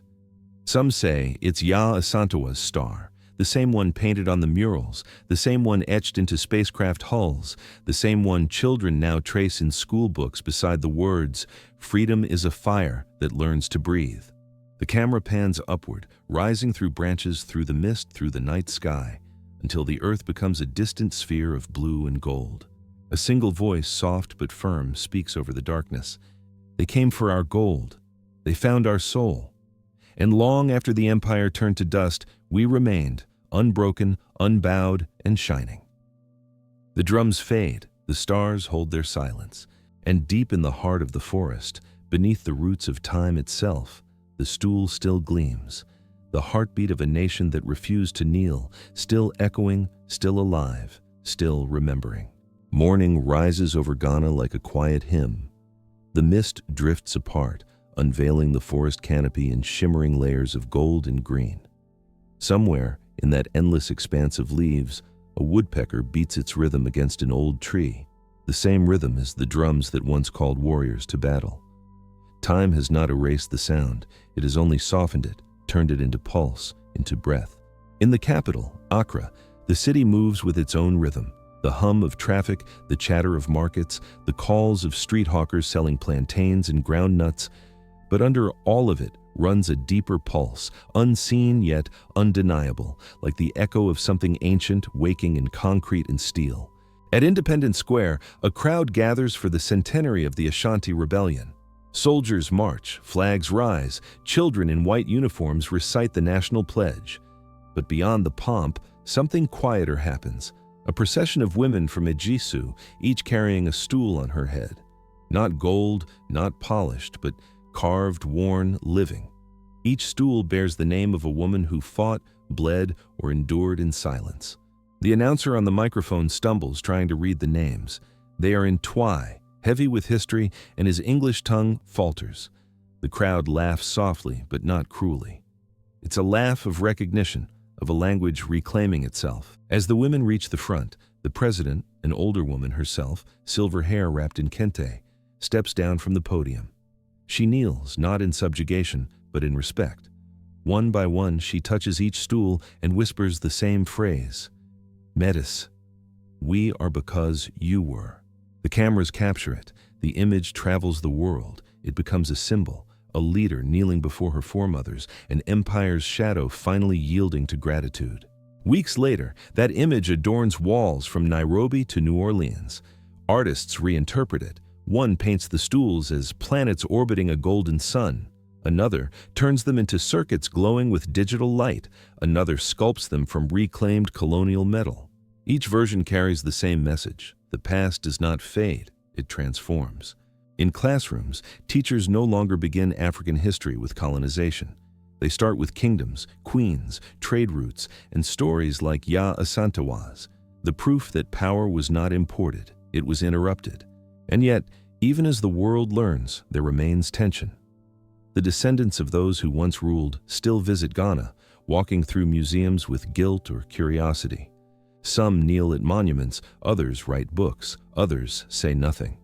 Some say it's Yaa Asantewaa's star, the same one painted on the murals, the same one etched into spacecraft hulls, the same one children now trace in school books beside the words, "Freedom is a fire that learns to breathe." The camera pans upward, rising through branches, through the mist, through the night sky, until the earth becomes a distant sphere of blue and gold. A single voice, soft but firm, speaks over the darkness. "They came for our gold. They found our soul. And long after the empire turned to dust, we remained, unbroken, unbowed, and shining." The drums fade, the stars hold their silence, and deep in the heart of the forest, beneath the roots of time itself, the stool still gleams, the heartbeat of a nation that refused to kneel, still echoing, still alive, still remembering. Morning rises over Ghana like a quiet hymn. The mist drifts apart, unveiling the forest canopy in shimmering layers of gold and green. Somewhere, in that endless expanse of leaves, a woodpecker beats its rhythm against an old tree, the same rhythm as the drums that once called warriors to battle. Time has not erased the sound, it has only softened it, turned it into pulse, into breath. In the capital, Accra, the city moves with its own rhythm. The hum of traffic, the chatter of markets, the calls of street hawkers selling plantains and ground nuts. But under all of it runs a deeper pulse, unseen yet undeniable, like the echo of something ancient waking in concrete and steel. At Independence Square, a crowd gathers for the centenary of the Ashanti Rebellion. Soldiers march, flags rise, children in white uniforms recite the national pledge. But beyond the pomp, something quieter happens. A procession of women from Ejisu, each carrying a stool on her head. Not gold, not polished, but carved, worn, living. Each stool bears the name of a woman who fought, bled, or endured in silence. The announcer on the microphone stumbles trying to read the names. They are in Twi, heavy with history, and his English tongue falters. The crowd laughs softly, but not cruelly. It's a laugh of recognition, of a language reclaiming itself. As the women reach the front, the president, an older woman herself, silver hair wrapped in kente, steps down from the podium. She kneels, not in subjugation, but in respect. One by one, she touches each stool and whispers the same phrase. "Metis, we are because you were." The cameras capture it. The image travels the world. It becomes a symbol, a leader kneeling before her foremothers, an empire's shadow finally yielding to gratitude. Weeks later, that image adorns walls from Nairobi to New Orleans. Artists reinterpret it. One paints the stools as planets orbiting a golden sun. Another turns them into circuits glowing with digital light. Another sculpts them from reclaimed colonial metal. Each version carries the same message. The past does not fade, it transforms. In classrooms, teachers no longer begin African history with colonization. They start with kingdoms, queens, trade routes, and stories like Yaa Asantewaa's, the proof that power was not imported, it was interrupted. And yet, even as the world learns, there remains tension. The descendants of those who once ruled still visit Ghana, walking through museums with guilt or curiosity. Some kneel at monuments, others write books, others say nothing.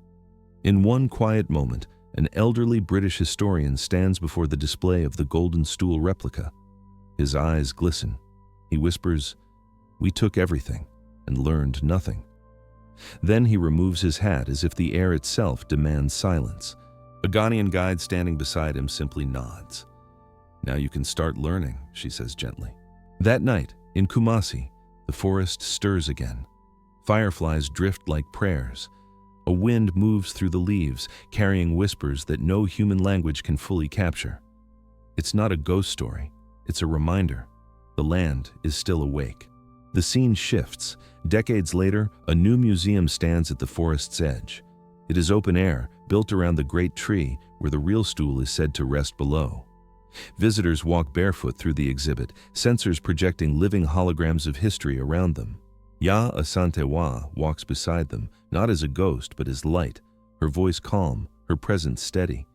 In one quiet moment, an elderly British historian stands before the display of the Golden Stool replica. His eyes glisten. He whispers, "We took everything and learned nothing." Then he removes his hat as if the air itself demands silence. A Ghanaian guide standing beside him simply nods. "Now you can start learning," she says gently. That night, in Kumasi, the forest stirs again. Fireflies drift like prayers. A wind moves through the leaves, carrying whispers that no human language can fully capture. It's not a ghost story. It's a reminder. The land is still awake. The scene shifts. Decades later, a new museum stands at the forest's edge. It is open air, built around the great tree where the real stool is said to rest below. Visitors walk barefoot through the exhibit, sensors projecting living holograms of history around them. Yaa Asantewaa walks beside them, not as a ghost but as light, her voice calm, her presence steady.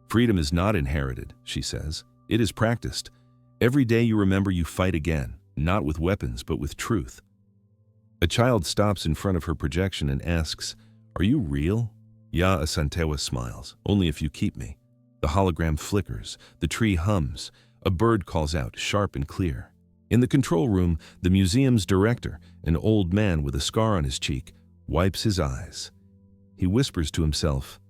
"Freedom is not inherited," she says. "It is practiced. Every day you remember you fight again, not with weapons but with truth." A child stops in front of her projection and asks, "Are you real?" Yaa Asantewaa smiles, "Only if you keep me." The hologram flickers, the tree hums, a bird calls out, sharp and clear. In the control room, the museum's director, an old man with a scar on his cheek, wipes his eyes. He whispers to himself,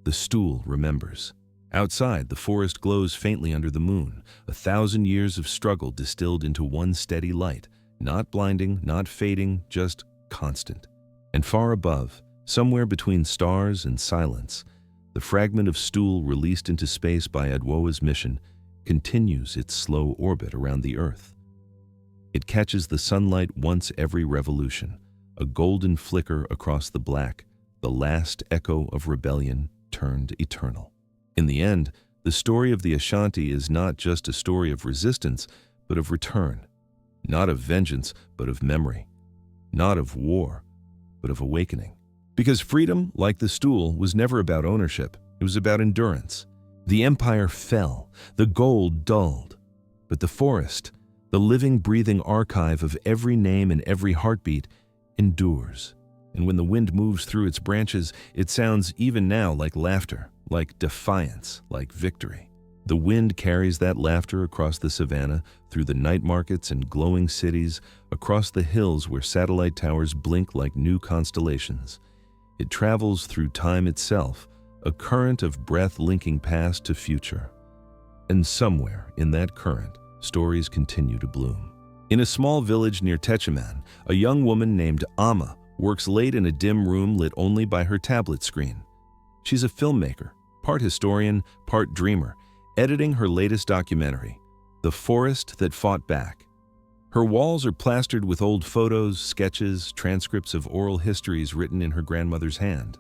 "The stool remembers." Outside, the forest glows faintly under the moon, 1,000 years of struggle distilled into one steady light, not blinding, not fading, just constant. And far above, somewhere between stars and silence, the fragment of stool released into space by Adwoa's mission continues its slow orbit around the Earth. It catches the sunlight once every revolution, a golden flicker across the black, the last echo of rebellion turned eternal. In the end, the story of the Ashanti is not just a story of resistance, but of return. Not of vengeance, but of memory. Not of war, but of awakening. Because freedom, like the stool, was never about ownership. It was about endurance. The empire fell, the gold dulled. But the forest, the living, breathing archive of every name and every heartbeat, endures. And when the wind moves through its branches, it sounds even now like laughter, like defiance, like victory. The wind carries that laughter across the savannah, through the night markets and glowing cities, across the hills where satellite towers blink like new constellations. It travels through time itself, a current of breath linking past to future. And somewhere in that current, stories continue to bloom. In a small village near Techiman, a young woman named Amma works late in a dim room lit only by her tablet screen. She's a filmmaker, part historian, part dreamer, editing her latest documentary, The Forest That Fought Back. Her walls are plastered with old photos, sketches, transcripts of oral histories written in her grandmother's hand.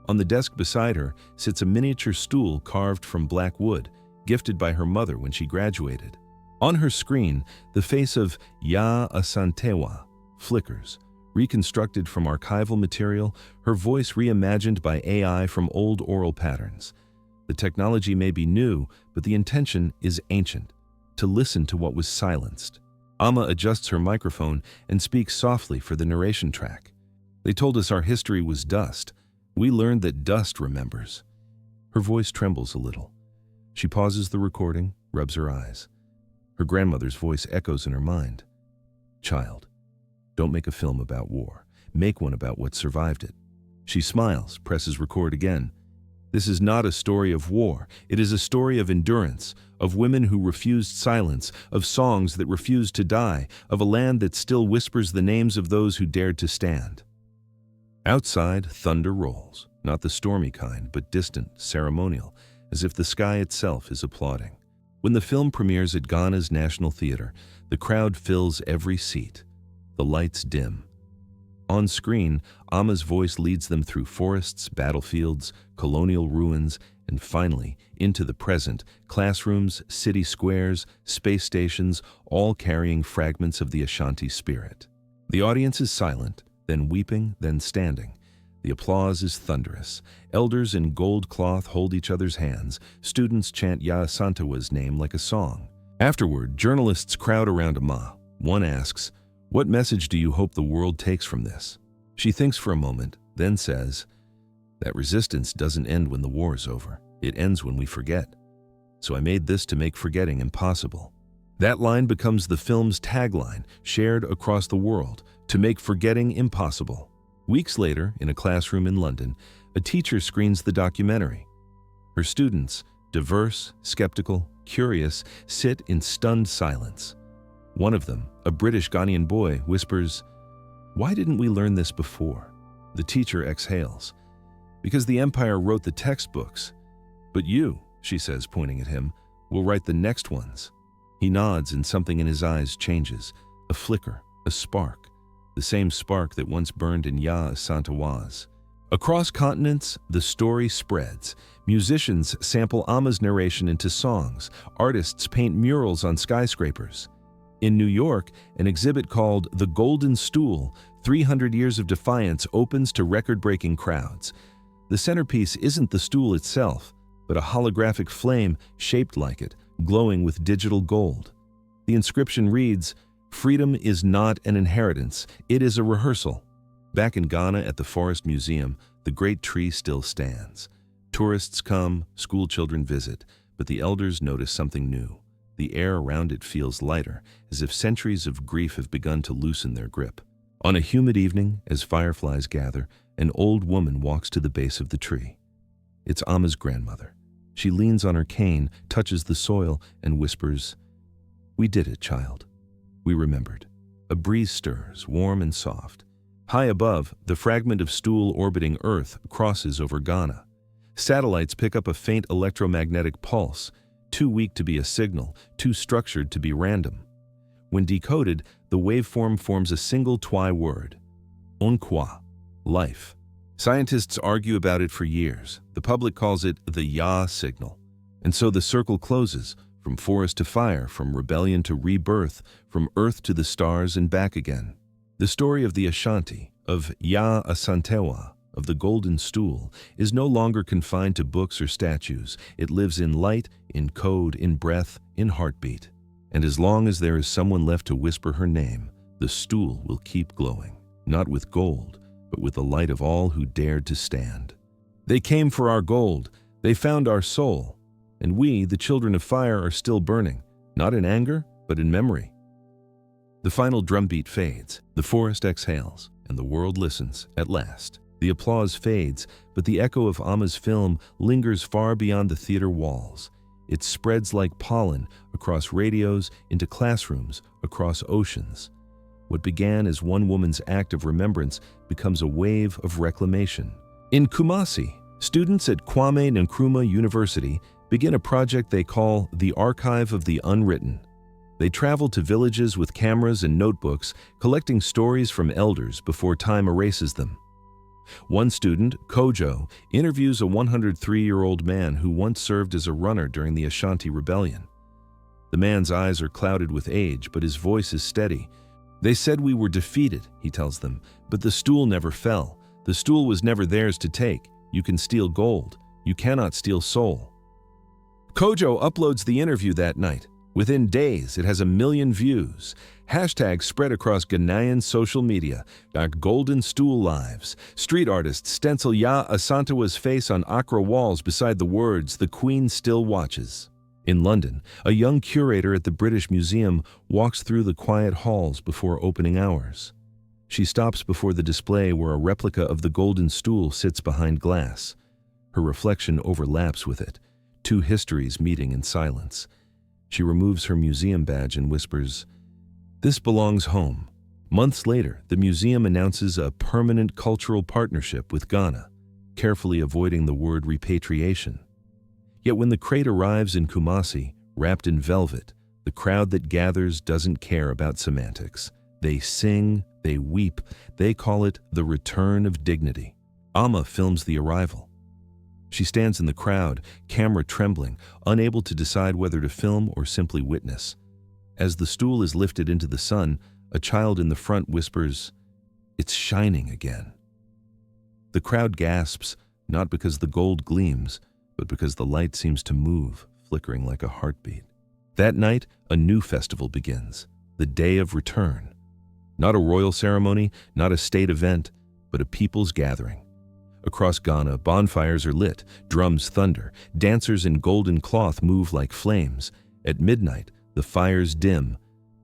On the desk beside her sits a miniature stool carved from black wood, gifted by her mother when she graduated. On her screen, the face of Yaa Asantewaa flickers, reconstructed from archival material, her voice reimagined by AI from old oral patterns. The technology may be new, but the intention is ancient, to listen to what was silenced. Amma adjusts her microphone and speaks softly for the narration track. "They told us our history was dust. We learned that dust remembers." Her voice trembles a little. She pauses the recording, rubs her eyes. Her grandmother's voice echoes in her mind. "Child, don't make a film about war. Make one about what survived it." She smiles, presses record again. "This is not a story of war. It is a story of endurance, of women who refused silence, of songs that refused to die, of a land that still whispers the names of those who dared to stand." Outside, thunder rolls, not the stormy kind, but distant, ceremonial, as if the sky itself is applauding. When the film premieres at Ghana's National Theatre, the crowd fills every seat. The lights dim. On screen, Amma's voice leads them through forests, battlefields, colonial ruins, and finally, into the present, classrooms, city squares, space stations, all carrying fragments of the Ashanti spirit. The audience is silent, then weeping, then standing. The applause is thunderous. Elders in gold cloth hold each other's hands. Students chant Yaa Asantewaa's name like a song. Afterward, journalists crowd around Amma. One asks, "What message do you hope the world takes from this?" She thinks for a moment, then says, "That resistance doesn't end when the war is over. It ends when we forget. So I made this to make forgetting impossible." That line becomes the film's tagline, shared across the world, to make forgetting impossible. Weeks later, in a classroom in London, a teacher screens the documentary. Her students, diverse, skeptical, curious, sit in stunned silence. One of them, a British Ghanaian boy, whispers, "Why didn't we learn this before?" The teacher exhales. "Because the Empire wrote the textbooks. But you," she says, pointing at him, "will write the next ones." He nods and something in his eyes changes. A flicker, a spark. The same spark that once burned in Yaa Asantewaa's. Across continents, the story spreads. Musicians sample Ama's narration into songs. Artists paint murals on skyscrapers. In New York, an exhibit called The Golden Stool, 300 Years of Defiance, opens to record-breaking crowds. The centerpiece isn't the stool itself, but a holographic flame shaped like it, glowing with digital gold. The inscription reads, "Freedom is not an inheritance, it is a rehearsal." Back in Ghana at the Forest Museum, the great tree still stands. Tourists come, school children visit, but the elders notice something new. The air around it feels lighter, as if centuries of grief have begun to loosen their grip. On a humid evening, as fireflies gather, an old woman walks to the base of the tree. It's Ama's grandmother. She leans on her cane, touches the soil, and whispers, "We did it, child. We remembered." A breeze stirs, warm and soft. High above, the fragment of stool orbiting Earth crosses over Ghana. Satellites pick up a faint electromagnetic pulse, too weak to be a signal, too structured to be random. When decoded, the waveform forms a single Twi word, Onkwa, life. Scientists argue about it for years. The public calls it the Yaa signal. And so the circle closes, from forest to fire, from rebellion to rebirth, from Earth to the stars and back again. The story of the Ashanti, of Yaa Asantewaa, of the Golden Stool, is no longer confined to books or statues. It lives in light, in code, in breath, in heartbeat. And as long as there is someone left to whisper her name, the stool will keep glowing, not with gold, but with the light of all who dared to stand. They came for our gold, they found our soul, and we, the children of fire, are still burning, not in anger, but in memory. The final drumbeat fades, the forest exhales, and the world listens, at last. The applause fades, but the echo of Ama's film lingers far beyond the theater walls. It spreads like pollen across radios, into classrooms, across oceans. What began as one woman's act of remembrance becomes a wave of reclamation. In Kumasi, students at Kwame Nkrumah University begin a project they call the Archive of the Unwritten. They travel to villages with cameras and notebooks, collecting stories from elders before time erases them. One student, Kojo, interviews a 103-year-old man who once served as a runner during the Ashanti rebellion. The man's eyes are clouded with age, but his voice is steady. "They said we were defeated," he tells them, "but the stool never fell. The stool was never theirs to take. You can steal gold. You cannot steal soul." Kojo uploads the interview that night. Within days, it has 1 million views. Hashtags spread across Ghanaian social media. Golden Stool lives. Street artists stencil Yaa Asantewaa's face on Accra walls beside the words, "The Queen still watches." In London, a young curator at the British Museum walks through the quiet halls before opening hours. She stops before the display where a replica of the Golden Stool sits behind glass. Her reflection overlaps with it, two histories meeting in silence. She removes her museum badge and whispers, "This belongs home." Months later, the museum announces a permanent cultural partnership with Ghana, carefully avoiding the word repatriation. Yet when the crate arrives in Kumasi, wrapped in velvet, the crowd that gathers doesn't care about semantics. They sing, they weep, they call it the return of dignity. Ama films the arrival. She stands in the crowd, camera trembling, unable to decide whether to film or simply witness. As the stool is lifted into the sun, a child in the front whispers, "It's shining again." The crowd gasps, not because the gold gleams, but because the light seems to move, flickering like a heartbeat. That night, a new festival begins, the Day of Return. Not a royal ceremony, not a state event, but a people's gathering. Across Ghana, bonfires are lit, drums thunder, dancers in golden cloth move like flames. At midnight, the fires dim,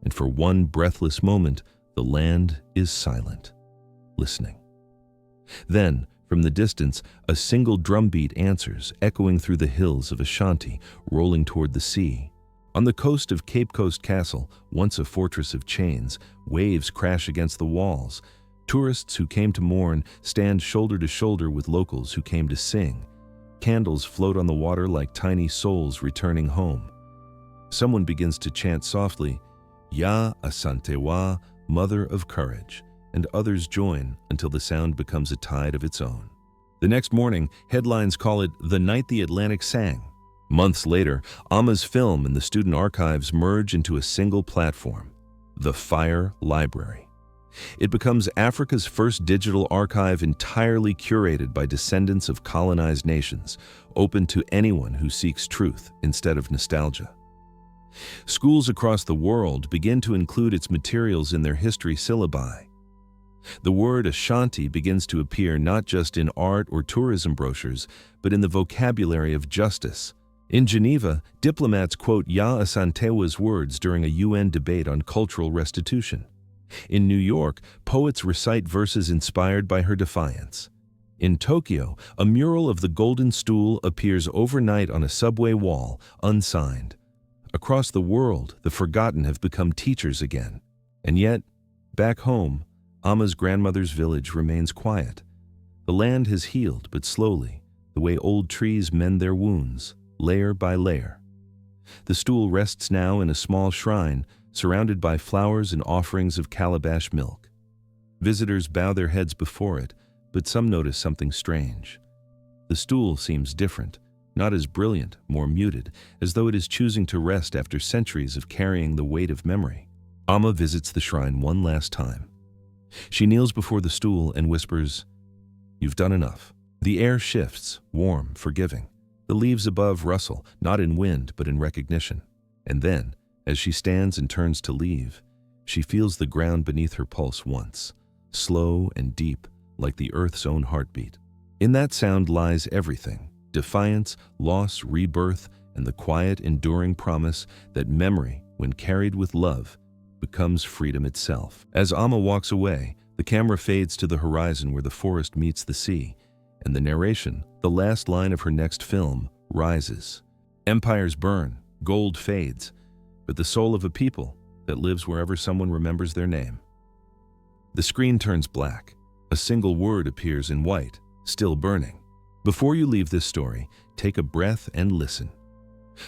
and for one breathless moment, the land is silent, listening. Then, from the distance, a single drumbeat answers, echoing through the hills of Ashanti, rolling toward the sea. On the coast of Cape Coast Castle, once a fortress of chains, waves crash against the walls. Tourists who came to mourn stand shoulder to shoulder with locals who came to sing. Candles float on the water like tiny souls returning home. Someone begins to chant softly, "Yaa Asantewaa, Mother of Courage," and others join until the sound becomes a tide of its own. The next morning, headlines call it "The Night the Atlantic Sang." Months later, Ama's film and the student archives merge into a single platform, the Fire Library. It becomes Africa's first digital archive entirely curated by descendants of colonized nations, open to anyone who seeks truth instead of nostalgia. Schools across the world begin to include its materials in their history syllabi. The word Ashanti begins to appear not just in art or tourism brochures, but in the vocabulary of justice. In Geneva, diplomats quote Yaa Asantewaa's words during a UN debate on cultural restitution. In New York, poets recite verses inspired by her defiance. In Tokyo, a mural of the Golden Stool appears overnight on a subway wall, unsigned. Across the world, the forgotten have become teachers again. And yet, back home, Ama's grandmother's village remains quiet. The land has healed, but slowly, the way old trees mend their wounds, layer by layer. The stool rests now in a small shrine, surrounded by flowers and offerings of calabash milk. Visitors bow their heads before it, but some notice something strange. The stool seems different, not as brilliant, more muted, as though it is choosing to rest after centuries of carrying the weight of memory. Ama visits the shrine one last time. She kneels before the stool and whispers, "You've done enough." The air shifts, warm, forgiving. The leaves above rustle, not in wind, but in recognition. And then, as she stands and turns to leave, she feels the ground beneath her pulse once, slow and deep, like the earth's own heartbeat. In that sound lies everything: defiance, loss, rebirth, and the quiet, enduring promise that memory, when carried with love, becomes freedom itself. As Ama walks away, the camera fades to the horizon where the forest meets the sea, and the narration, the last line of her next film, rises. Empires burn, gold fades, but the soul of a people that lives wherever someone remembers their name. The screen turns black. A single word appears in white, still burning. Before you leave this story, take a breath and listen.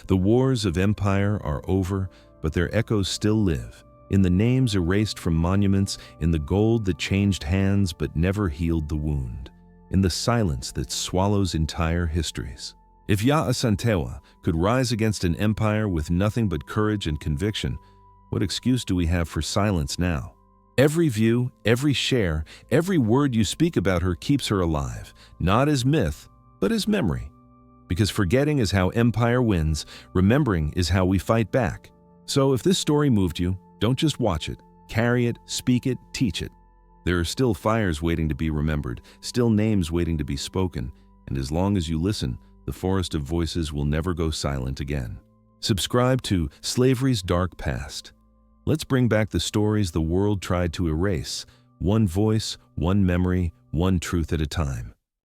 The wars of empire are over, but their echoes still live, in the names erased from monuments, in the gold that changed hands but never healed the wound, in the silence that swallows entire histories. If Yaa Asantewaa could rise against an empire with nothing but courage and conviction, what excuse do we have for silence now? Every view, every share, every word you speak about her keeps her alive, not as myth, but as memory. Because forgetting is how empire wins, remembering is how we fight back. So if this story moved you, don't just watch it, carry it, speak it, teach it. There are still fires waiting to be remembered, still names waiting to be spoken, and as long as you listen, the forest of voices will never go silent again. Subscribe to Slavery's Dark Past. Let's bring back the stories the world tried to erase, one voice, one memory, one truth at a time.